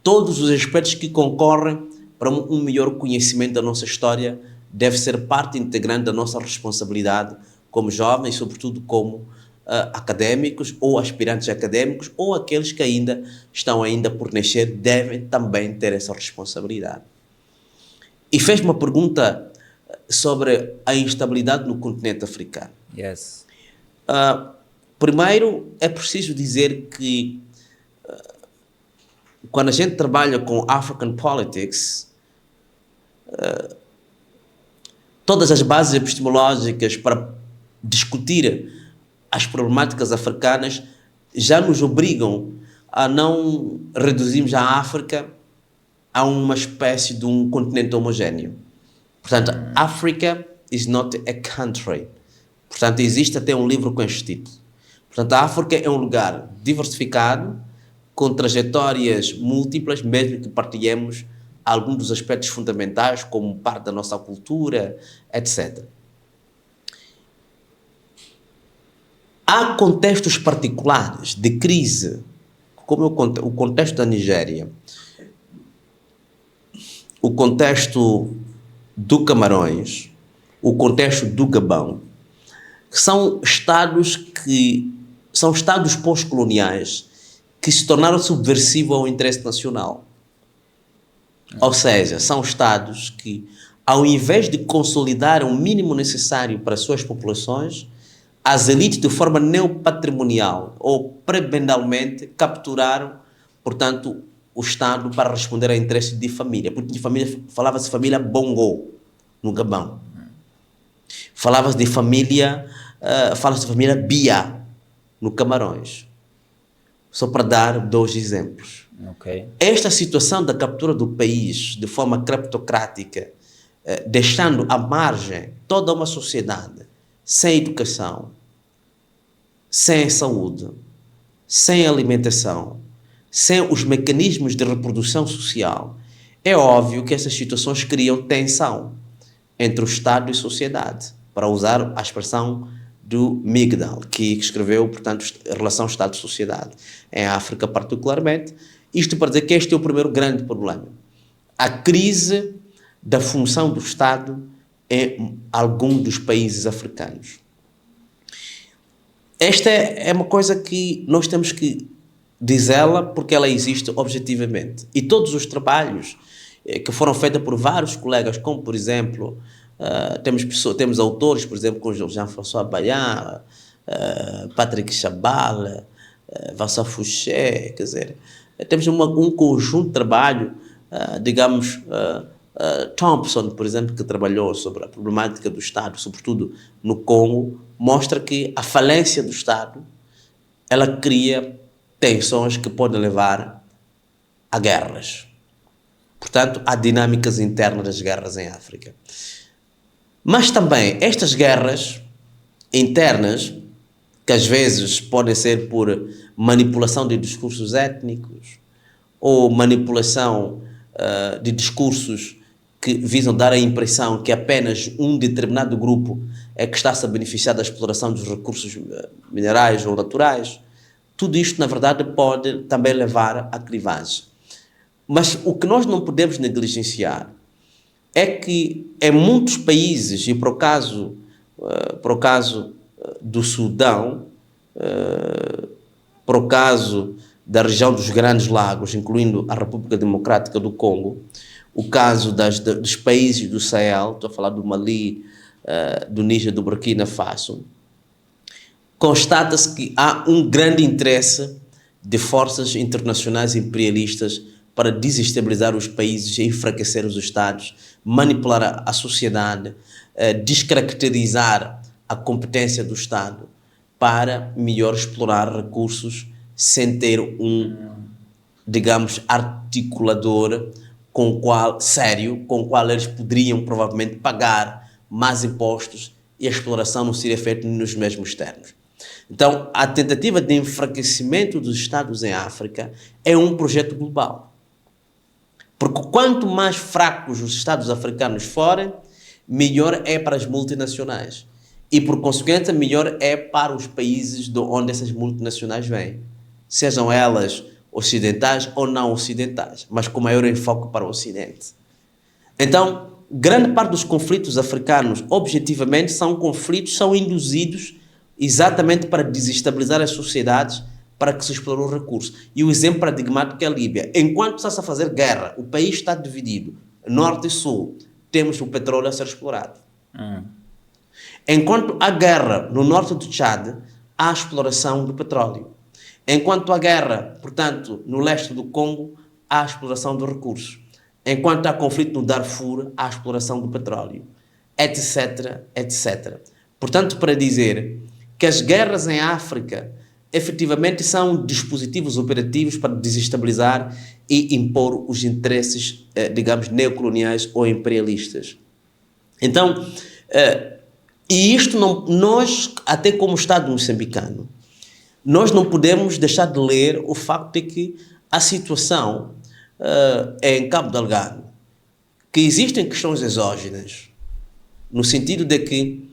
todos os aspectos que concorrem para um melhor conhecimento da nossa história deve ser parte integrante da nossa responsabilidade como jovens, sobretudo como académicos ou aspirantes académicos ou aqueles que ainda estão por nascer devem também ter essa responsabilidade. E fez uma pergunta sobre a instabilidade no continente africano. Yes. Primeiro, é preciso dizer que quando a gente trabalha com African Politics, todas as bases epistemológicas para discutir as problemáticas africanas já nos obrigam a não reduzirmos a África a uma espécie de um continente homogéneo. Portanto, Africa is not a country. Portanto, existe até um livro com este título. Portanto, a África é um lugar diversificado, com trajetórias múltiplas, mesmo que partilhemos alguns dos aspectos fundamentais, como parte da nossa cultura, etc. Há contextos particulares de crise, como o contexto da Nigéria, o contexto do Camarões, o contexto do Gabão, que são estados pós-coloniais que se tornaram subversivos ao interesse nacional. Ou seja, são estados que, ao invés de consolidar o mínimo necessário para as suas populações, as elites, de forma neopatrimonial ou prebendalmente, capturaram, portanto, o Estado para responder a interesses de família. Porque de família falava-se família Bongo, no Gabão. Falava-se de família Bia, no Camarões. Só para dar 2 exemplos. Okay. Esta situação da captura do país de forma cleptocrática, deixando à margem toda uma sociedade sem educação, sem saúde, sem alimentação, sem os mecanismos de reprodução social, é óbvio que essas situações criam tensão entre o Estado e a sociedade, para usar a expressão do Migdal, que escreveu, portanto, a relação Estado-sociedade, em África particularmente. Isto para dizer que este é o primeiro grande problema. A crise da função do Estado em alguns dos países africanos. Esta é uma coisa que nós temos que dizê-la porque ela existe objetivamente. E todos os trabalhos que foram feitos por vários colegas, como por exemplo, temos autores, por exemplo, como Jean-François Bayan, Patrick Chabal, Vincent Fouché, quer dizer, temos um conjunto de trabalho, Thompson, por exemplo, que trabalhou sobre a problemática do Estado, sobretudo no Congo, mostra que a falência do Estado, ela cria tensões que podem levar a guerras. Portanto, há dinâmicas internas das guerras em África. Mas também estas guerras internas, que às vezes podem ser por manipulação de discursos étnicos ou manipulação de discursos que visam dar a impressão que apenas um determinado grupo é que está-se a beneficiar da exploração dos recursos minerais ou naturais, tudo isto, na verdade, pode também levar à clivagem. Mas o que nós não podemos negligenciar é que em muitos países, e para o caso do Sudão, para o caso da região dos Grandes Lagos, incluindo a República Democrática do Congo, o caso dos países do Sahel, estou a falar do Mali, do Níger, do Burkina Faso, constata-se que há um grande interesse de forças internacionais imperialistas para desestabilizar os países e enfraquecer os Estados, manipular a sociedade, descaracterizar a competência do Estado para melhor explorar recursos sem ter articulador com o qual eles poderiam provavelmente pagar mais impostos e a exploração não seria feita nos mesmos termos. Então, a tentativa de enfraquecimento dos Estados em África é um projeto global. Porque quanto mais fracos os Estados africanos forem, melhor é para as multinacionais. E, por consequência, melhor é para os países de onde essas multinacionais vêm. Sejam elas ocidentais ou não ocidentais, mas com maior enfoque para o Ocidente. Então, grande parte dos conflitos africanos, objetivamente, são induzidos exatamente para desestabilizar as sociedades, para que se explore o recurso. E o exemplo paradigmático é a Líbia. Enquanto está-se a fazer guerra, o país está dividido, norte e sul, temos o petróleo a ser explorado. Enquanto há guerra no norte do Tchad, há exploração do petróleo. Enquanto há guerra, portanto, no leste do Congo, há exploração do recurso. Enquanto há conflito no Darfur, há exploração do petróleo, etc, etc. Portanto, para dizer que as guerras em África efetivamente são dispositivos operativos para desestabilizar e impor os interesses, digamos, neocoloniais ou imperialistas. Então, e isto nós, até como Estado moçambicano, nós não podemos deixar de ler o facto de que a situação em Cabo Delgado, que existem questões exógenas, no sentido de que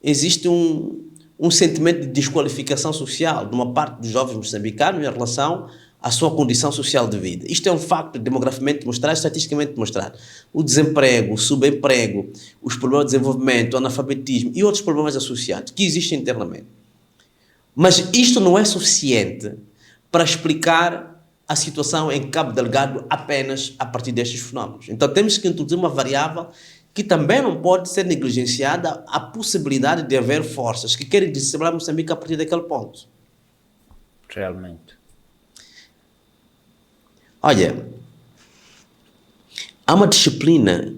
existe um sentimento de desqualificação social de uma parte dos jovens moçambicanos em relação à sua condição social de vida. Isto é um facto demograficamente demonstrado, estatisticamente demonstrado. O desemprego, o subemprego, os problemas de desenvolvimento, o analfabetismo e outros problemas associados que existem internamente. Mas isto não é suficiente para explicar a situação em Cabo Delgado apenas a partir destes fenómenos. Então temos que introduzir uma variável que também não pode ser negligenciada, a possibilidade de haver forças que querem desestabilizar Moçambique a partir daquele ponto. Realmente. Olha, há uma disciplina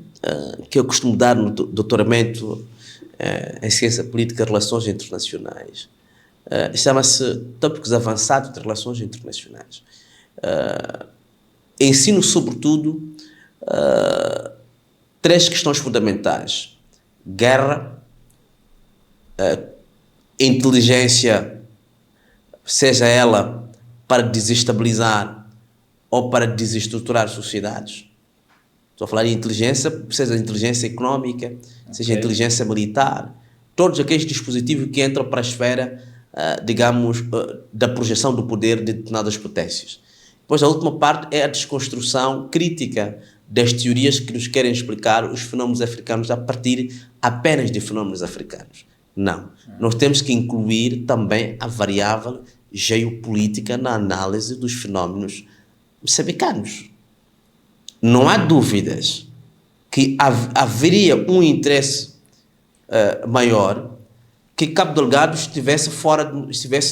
que eu costumo dar no doutoramento em Ciência Política e Relações Internacionais. Chama-se Tópicos Avançados de Relações Internacionais. Ensino, sobretudo, 3 questões fundamentais: guerra, inteligência, seja ela para desestabilizar ou para desestruturar sociedades. Estou a falar de inteligência, seja inteligência económica, seja inteligência militar, todos aqueles dispositivos que entram para a esfera, digamos, da projeção do poder de determinadas potências. Depois a última parte é a desconstrução crítica das teorias que nos querem explicar os fenómenos africanos a partir apenas de fenómenos africanos. Não. Nós temos que incluir também a variável geopolítica na análise dos fenómenos moçambicanos. Não há dúvidas que haveria um interesse maior que Cabo Delgado estivesse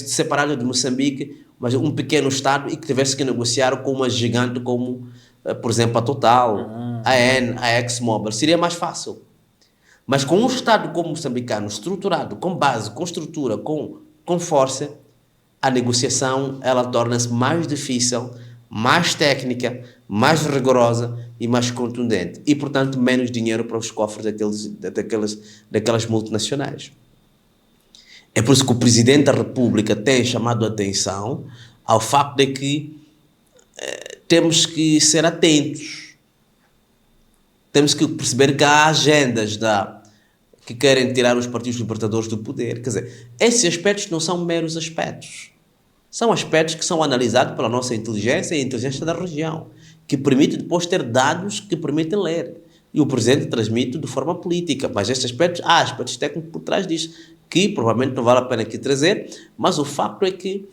separado de Moçambique, mas um pequeno Estado, e que tivesse que negociar com uma gigante como, por exemplo, a Total, a EN, a ExxonMobil. Seria mais fácil. Mas com um Estado como moçambicano, estruturado, com base, com estrutura, com força, a negociação ela torna-se mais difícil, mais técnica, mais rigorosa e mais contundente. E, portanto, menos dinheiro para os cofres daquelas multinacionais. É por isso que o Presidente da República tem chamado a atenção ao facto de que temos que ser atentos. Temos que perceber que há agendas que querem tirar os partidos libertadores do poder. Quer dizer, esses aspectos não são meros aspectos. São aspectos que são analisados pela nossa inteligência e a inteligência da região, que permite depois ter dados que permitem ler. E o Presidente transmite de forma política, mas estes aspectos, há aspectos técnicos por trás disso, que provavelmente não vale a pena aqui trazer, mas o facto é que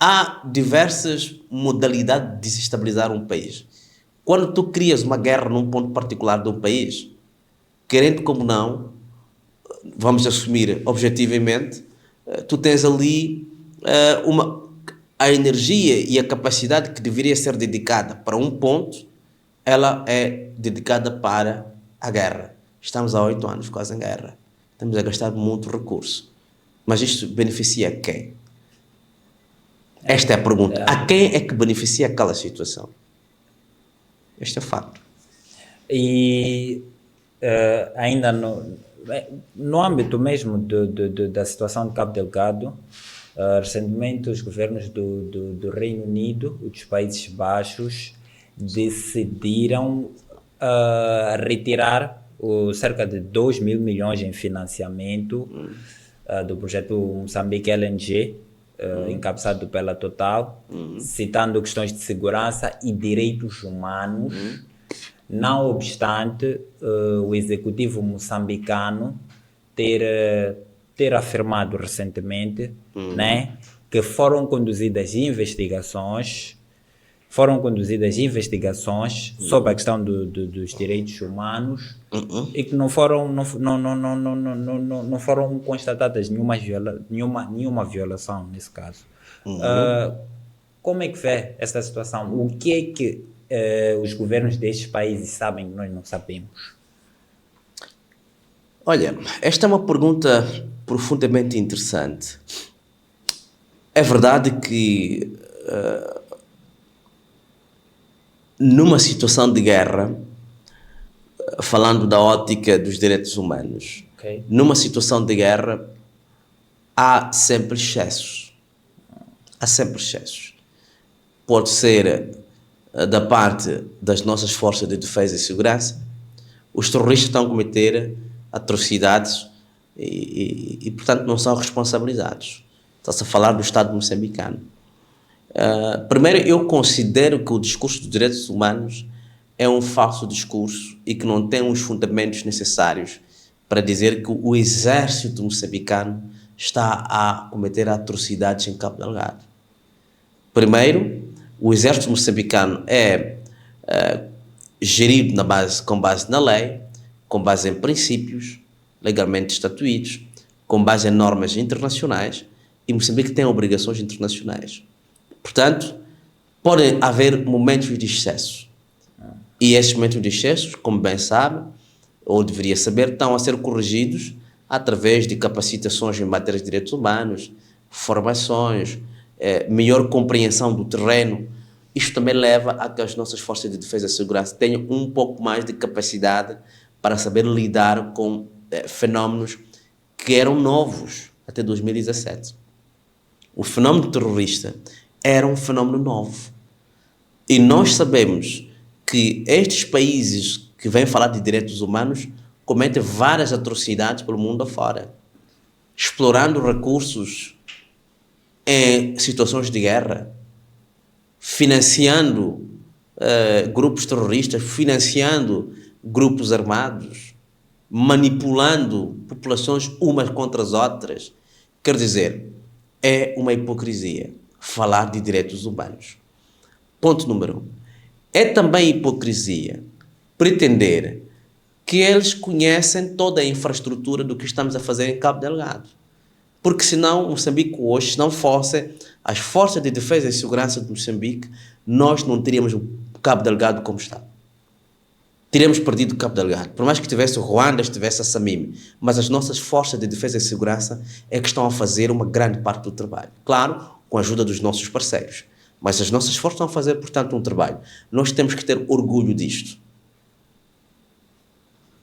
há diversas modalidades de desestabilizar um país. Quando tu crias uma guerra num ponto particular de um país, querendo como não, vamos assumir objetivamente, tu tens ali a energia e a capacidade que deveria ser dedicada para um ponto, ela é dedicada para a guerra. Estamos há 8 anos quase em guerra. Estamos a gastar muito recurso. Mas isto beneficia quem? Esta é a pergunta. A quem é que beneficia aquela situação? Este é o fato. E ainda no âmbito mesmo da situação de Cabo Delgado, recentemente os governos do Reino Unido e dos Países Baixos decidiram retirar cerca de 2 mil milhões em financiamento do projeto Moçambique LNG, encabeçado pela Total, citando questões de segurança e direitos humanos. Não obstante o executivo moçambicano ter afirmado recentemente, né, que foram conduzidas investigações sobre a questão dos direitos humanos e que não foram constatadas nenhuma violação nesse caso. Como é que vê essa situação? O que é que os governos destes países sabem que nós não sabemos? Olha, esta é uma pergunta profundamente interessante. É verdade que numa situação de guerra, falando da ótica dos direitos humanos, numa situação de guerra há sempre excessos. Pode ser da parte das nossas forças de defesa e segurança. Os terroristas estão a cometer atrocidades e portanto, não são responsabilizados. Está-se a falar do Estado moçambicano. Primeiro, eu considero que o discurso dos direitos humanos é um falso discurso e que não tem os fundamentos necessários para dizer que o exército moçambicano está a cometer atrocidades em Cabo Delgado. Primeiro, o exército moçambicano é gerido com base na lei, com base em princípios legalmente estatuídos, com base em normas internacionais, e Moçambique tem obrigações internacionais. Portanto, podem haver momentos de excesso. E esses momentos de excesso, como bem sabe, ou deveria saber, estão a ser corrigidos através de capacitações em matéria de direitos humanos, formações, melhor compreensão do terreno. Isto também leva a que as nossas forças de defesa e segurança tenham um pouco mais de capacidade para saber lidar com fenómenos que eram novos até 2017. O fenómeno terrorista era um fenómeno novo. E nós sabemos que estes países que vêm falar de direitos humanos cometem várias atrocidades pelo mundo afora, explorando recursos em situações de guerra, financiando grupos terroristas, financiando grupos armados, manipulando populações umas contra as outras. Quer dizer, é uma hipocrisia falar de direitos humanos. Ponto número 1. É também hipocrisia pretender que eles conhecem toda a infraestrutura do que estamos a fazer em Cabo Delgado. Porque senão, Moçambique hoje, se não fossem as forças de defesa e segurança de Moçambique, nós não teríamos o Cabo Delgado como está. Teríamos perdido o Cabo Delgado. Por mais que tivesse o Ruanda, estivesse a Samime. Mas as nossas forças de defesa e segurança é que estão a fazer uma grande parte do trabalho. Claro, com a ajuda dos nossos parceiros. Mas as nossas forças estão a fazer, portanto, um trabalho. Nós temos que ter orgulho disto.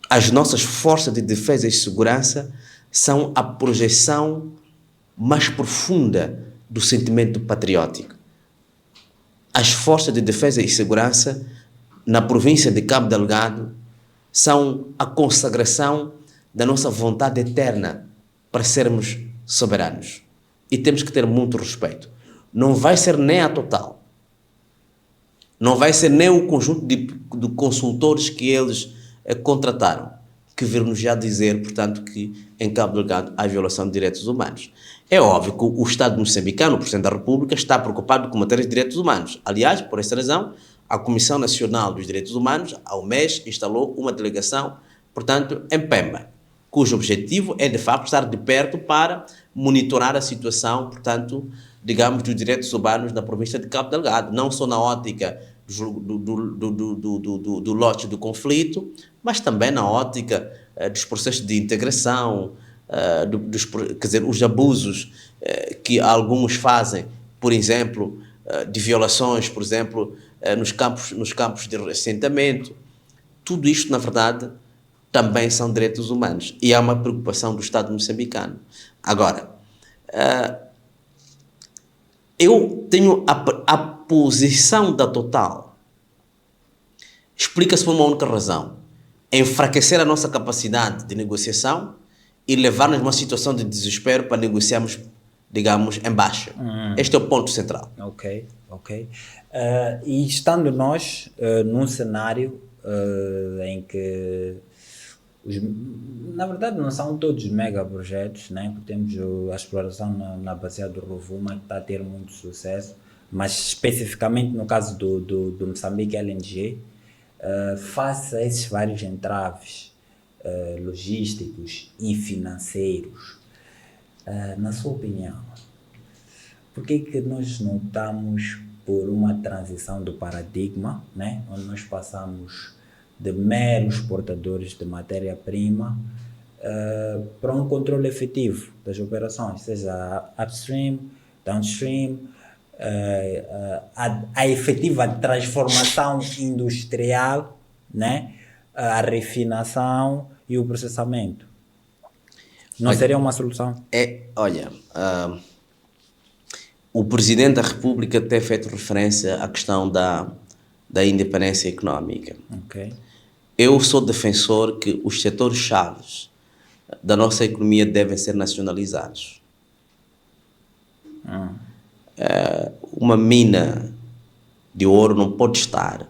As nossas forças de defesa e segurança são a projeção mais profunda do sentimento patriótico. As forças de defesa e segurança na província de Cabo Delgado são a consagração da nossa vontade eterna para sermos soberanos. E temos que ter muito respeito. Não vai ser nem a Total, não vai ser nem o conjunto de consultores que eles contrataram, que vir-nos já dizer, portanto, que em Cabo Delgado há violação de direitos humanos. É óbvio que o Estado moçambicano, o Presidente da República, está preocupado com matéria de direitos humanos. Aliás, por essa razão, a Comissão Nacional dos Direitos Humanos, ao mês, instalou uma delegação, portanto, em Pemba, cujo objetivo é, de facto, estar de perto para monitorar a situação, portanto, digamos, dos direitos humanos na província de Cabo Delgado, não só na ótica do lote do conflito, mas também na ótica dos processos de integração, quer dizer, os abusos que alguns fazem, por exemplo, de violações, por exemplo, nos campos de assentamento. Tudo isto, na verdade, também são direitos humanos e é uma preocupação do Estado moçambicano. Agora, eu tenho a posição da Total, explica-se por uma única razão: enfraquecer a nossa capacidade de negociação e levar-nos a uma situação de desespero para negociarmos, digamos, em baixa. Este é o ponto central. Ok. E estando nós num cenário em que, na verdade, não são todos megaprojetos, né? Temos a exploração na Bacia do Rovuma, que está a ter muito sucesso, mas especificamente no caso do Moçambique LNG, face a esses vários entraves logísticos e financeiros, na sua opinião, por que nós não estamos por uma transição do paradigma, né? Onde nós passamos de meros portadores de matéria-prima para um controle efetivo das operações, seja upstream, downstream, a efetiva transformação industrial, né? A refinação e o processamento. Não seria uma solução? O Presidente da República tem feito referência à questão da independência económica. Okay. Eu sou defensor que os setores-chave da nossa economia devem ser nacionalizados. Uma mina de ouro não pode estar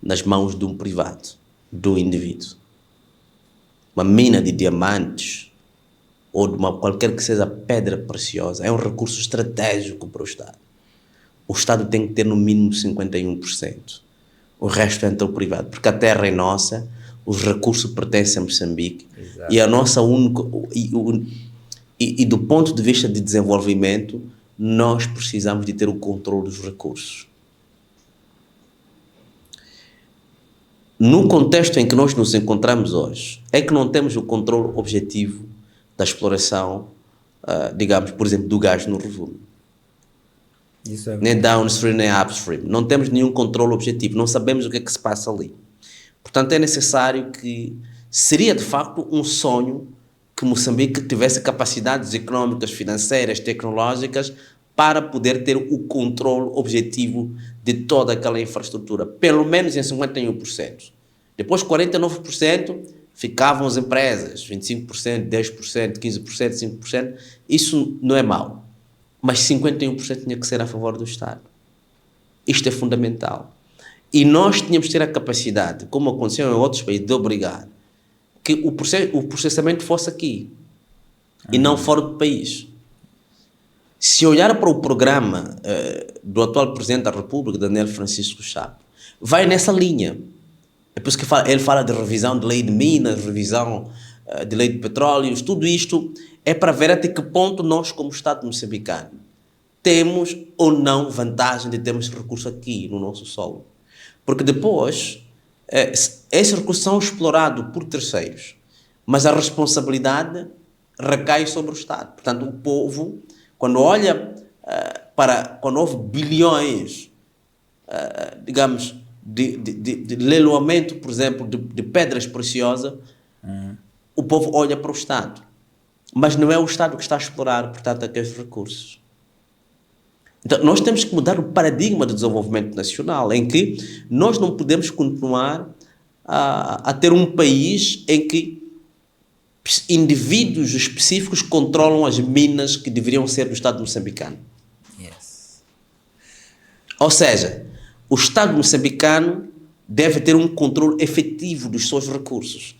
nas mãos de um privado, de um indivíduo. Uma mina de diamantes ou de qualquer que seja pedra preciosa é um recurso estratégico para o Estado. O Estado tem que ter no mínimo 51%. O resto entra o privado, porque a terra é nossa, os recursos pertencem a Moçambique. Exato. E a nossa única e do ponto de vista de desenvolvimento, nós precisamos de ter o controle dos recursos. No contexto em que nós nos encontramos hoje, é que não temos o controle objetivo da exploração, digamos, por exemplo, do gás no Rovuma. Nem downstream, nem upstream. Não temos nenhum controle objetivo, não sabemos o que é que se passa ali. Portanto, é necessário que, seria de facto um sonho que Moçambique tivesse capacidades económicas, financeiras, tecnológicas para poder ter o controle objetivo de toda aquela infraestrutura, pelo menos em 51%. Depois 49% ficavam as empresas, 25%, 10%, 15%, 5%, isso não é mau, mas 51% tinha que ser a favor do Estado. Isto é fundamental. E nós tínhamos que ter a capacidade, como aconteceu em outros países, de obrigar que o processamento fosse aqui e não fora do país. Se olhar para o programa do atual Presidente da República, Daniel Francisco Chapo, vai nessa linha. É por isso que ele fala de revisão de lei de minas, revisão de lei de petróleos, tudo isto é para ver até que ponto nós, como Estado moçambicano, temos ou não vantagem de termos recurso aqui no nosso solo. Porque depois, esses recursos são explorados por terceiros, mas a responsabilidade recai sobre o Estado. Portanto, o povo, quando olha quando houve bilhões, digamos, de leiloamento, por exemplo, de pedras preciosas, o povo olha para o Estado. Mas não é o Estado que está a explorar, portanto, aqueles recursos. Então, nós temos que mudar o paradigma do desenvolvimento nacional, em que nós não podemos continuar a ter um país em que indivíduos específicos controlam as minas que deveriam ser do Estado moçambicano. Yes. Ou seja, o Estado moçambicano deve ter um controle efetivo dos seus recursos,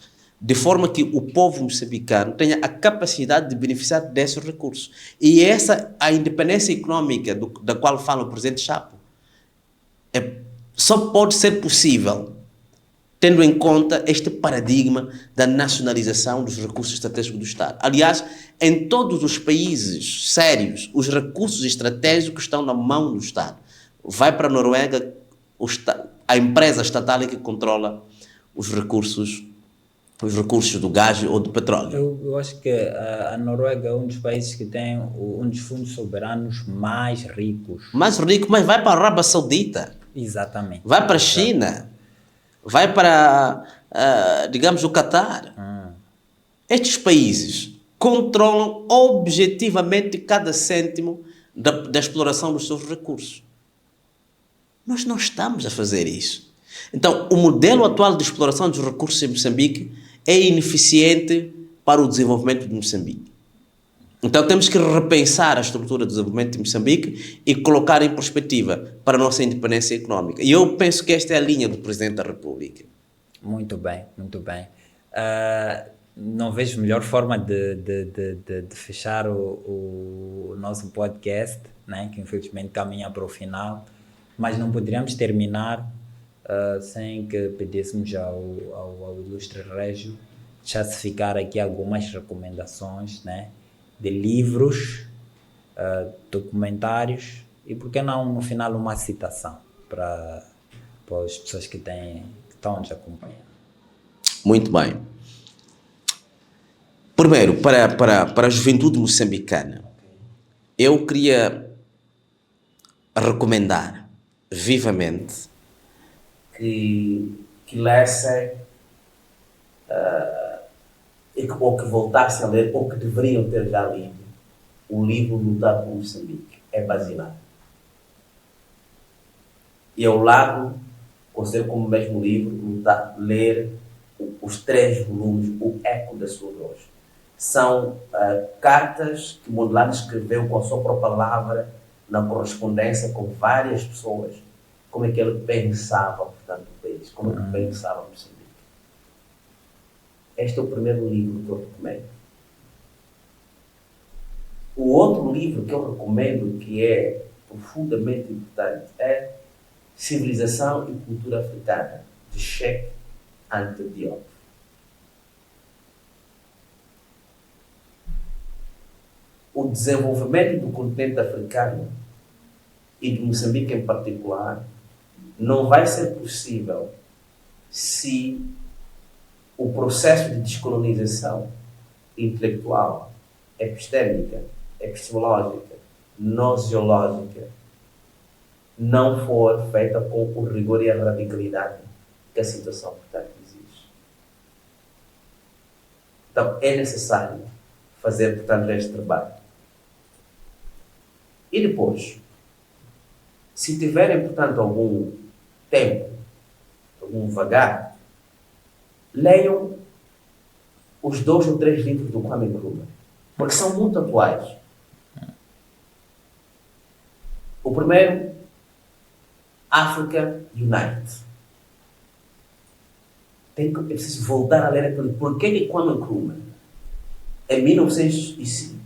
de forma que o povo moçambicano tenha a capacidade de beneficiar desses recursos. E essa, a independência económica da qual fala o Presidente Chapo, só pode ser possível tendo em conta este paradigma da nacionalização dos recursos estratégicos do Estado. Aliás, em todos os países sérios, os recursos estratégicos estão na mão do Estado. Vai para a Noruega, a empresa estatal é que controla os recursos do gás ou do petróleo. Eu acho que a Noruega é um dos países que tem um dos fundos soberanos mais ricos. Mais rico, mas vai para a Arábia Saudita. Exatamente. Vai para a China. Vai para digamos, o Catar. Estes países controlam objetivamente cada cêntimo da exploração dos seus recursos. Nós não estamos a fazer isso. Então, o modelo atual de exploração dos recursos em Moçambique é ineficiente para o desenvolvimento de Moçambique. Então, temos que repensar a estrutura do desenvolvimento de Moçambique e colocar em perspectiva para a nossa independência económica. E eu penso que esta é a linha do Presidente da República. Muito bem, muito bem. Não vejo melhor forma de fechar o nosso podcast, né? Que infelizmente caminha para o final, mas não poderíamos terminar sem que pedíssemos ao ilustre Régio deixasse ficar aqui algumas recomendações, né? De livros, documentários e, por que não, no final, uma citação para as pessoas que estão nos acompanhando. Muito bem. Primeiro, para a juventude moçambicana, eu queria recomendar vivamente que lessem ou que voltassem a ler, ou que deveriam ter já lido, o livro Lutar por Moçambique. É basilar. E ao lado, considero como mesmo livro, ler os 3 volumes, O Eco da Sua Voz. São cartas que Mondlane escreveu com a sua própria palavra, na correspondência com várias pessoas, como é que ele pensava, portanto, o país, como é que pensava Moçambique. Este é o primeiro livro que eu recomendo. O outro livro que eu recomendo, que é profundamente importante, é Civilização e Cultura Africana, de Cheikh Anta Diop. O desenvolvimento do continente africano e de Moçambique em particular não vai ser possível se o processo de descolonização intelectual, epistémica, epistemológica, noseológica não for feita com o rigor e a radicalidade que a situação, portanto, exige. Então, é necessário fazer, portanto, este trabalho. E depois, se tiverem, portanto, algum tempo, algum vagar, leiam os 2 ou 3 livros do Kwame Nkrumah, porque são muito atuais. O primeiro, Africa Unite. É preciso voltar a ler aquele. Porquê que Kwame Nkrumah,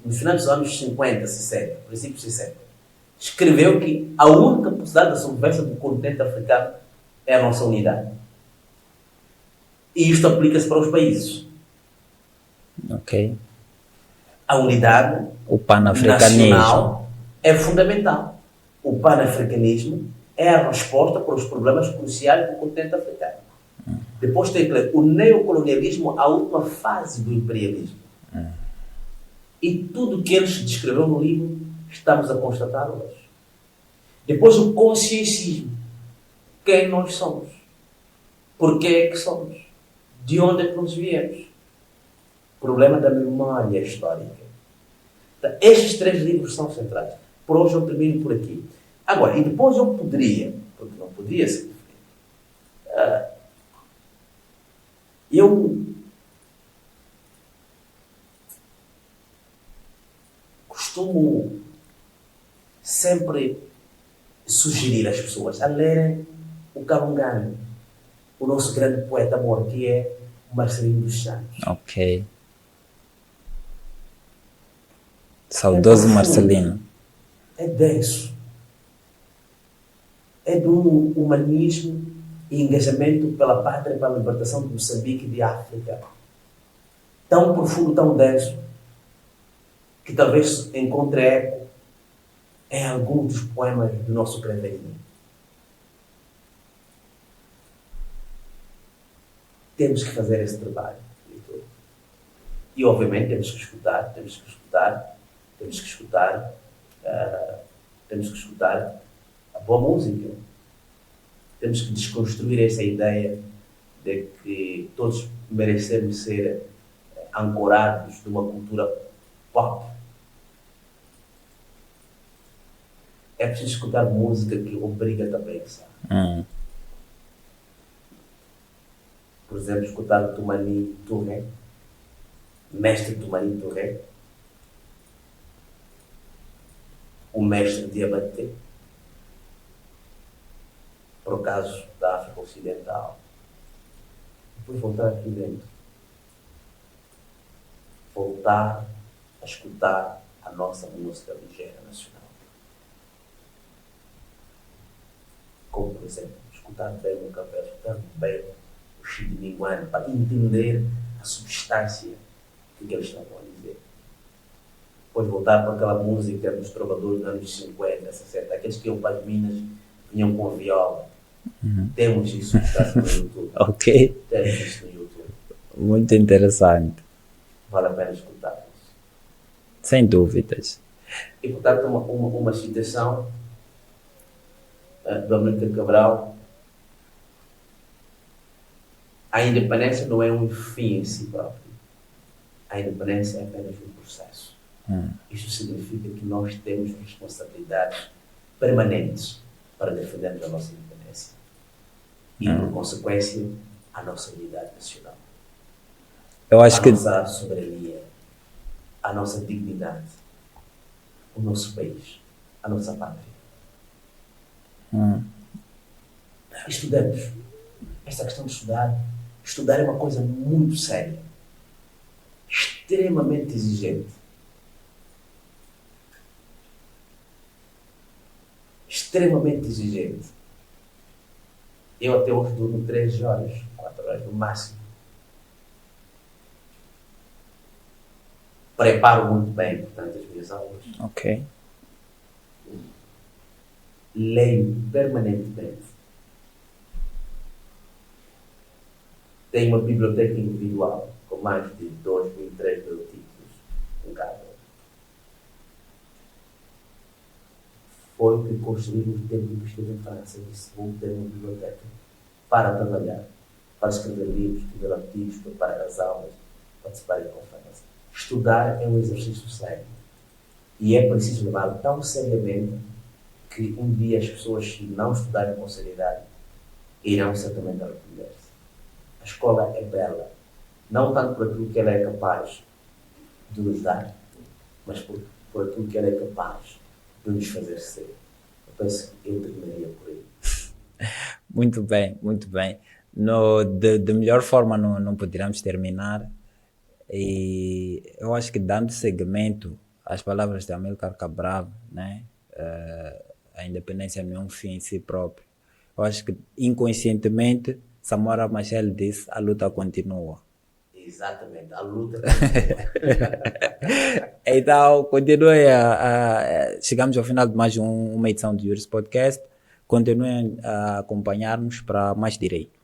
no final dos anos 50, 60, princípios 60, escreveu que a única possibilidade da sobrevivência do continente africano é a nossa unidade. E isto aplica-se para os países. Ok. A unidade O panafricanismo nacional é fundamental. O panafricanismo é a resposta para os problemas cruciais do continente africano. Depois tem que ler o neocolonialismo, a última fase do imperialismo. E tudo o que eles descreveu no livro, estamos a constatar hoje. Depois o consciencismo. Quem nós somos? Porquê é que somos? De onde é que nós viemos? Problema da memória histórica. Então, estes 3 livros são centrais. Por hoje eu termino por aqui. Agora, e depois eu poderia, porque não podia ser diferente, eu costumo sempre sugerir às pessoas a lerem o Kalungano, o nosso grande poeta amor, que é o Marcelino dos Santos. Ok. Saudoso Marcelino. É denso. É de um humanismo e engajamento pela pátria e pela libertação de Moçambique e de África. Tão profundo, tão denso, que talvez encontre eco em algum dos poemas do nosso Cravelinho. Temos que fazer esse trabalho. E obviamente temos que escutar a boa música. Temos que desconstruir essa ideia de que todos merecemos ser ancorados numa cultura pop. É preciso escutar música que obriga-te a pensar. Por exemplo, escutar o Toumani Touré, mestre Toumani Touré, o mestre Diabaté, por caso da África Ocidental. Depois voltar aqui dentro. Voltar a escutar a nossa música ligeira nacional. Como, por exemplo, escutar bem o Café, escutar bem o Chidiminguane, para entender a substância que eles estão a dizer. Depois voltar para aquela música dos trovadores dos anos 50, 60, aqueles que iam para as minas, vinham com a viola. Temos isso no YouTube. Ok. Temos isso no YouTube. Muito interessante. Vale a pena escutar isso. Sem dúvidas. E, portanto, uma citação do Amílcar Cabral: a independência não é um fim em si próprio. A independência é apenas um processo. Isto significa que nós temos responsabilidades permanentes para defendermos a nossa independência e, por consequência, a nossa unidade nacional. Eu acho que nossa soberania, a nossa dignidade, o nosso país, a nossa pátria. Estudamos. Esta questão de estudar é uma coisa muito séria, extremamente exigente. Extremamente exigente. Eu até hoje durmo 3 horas, 4 horas no máximo. Preparo muito bem, portanto, as minhas aulas. Ok. Leio permanentemente. Tenho uma biblioteca individual com mais de 2.000, 3.000 títulos em cada. Foi o que construí no tempo em que estive em França. Disse: vou ter uma biblioteca para trabalhar, para escrever livros, escrever artigos, preparar as aulas, participar em conferências. Estudar é um exercício sério. E é preciso levá-lo tão seriamente que um dia as pessoas, se não estudarem com seriedade, irão certamente arrepender-se. A escola é bela, não tanto por aquilo que ela é capaz de nos dar, mas por aquilo que ela é capaz de nos fazer ser. Eu penso que eu terminaria por aí. Muito bem, muito bem. De melhor forma não poderíamos terminar. E eu acho que, dando seguimento às palavras de Amílcar Cabral, né? A independência não é um fim em si próprio. Eu acho que, inconscientemente, Samora Machel disse: a luta continua. Exatamente, a luta continua. Então, continue chegamos ao final de mais uma edição do Juris Podcast. Continuem a acompanhar-nos para mais direito.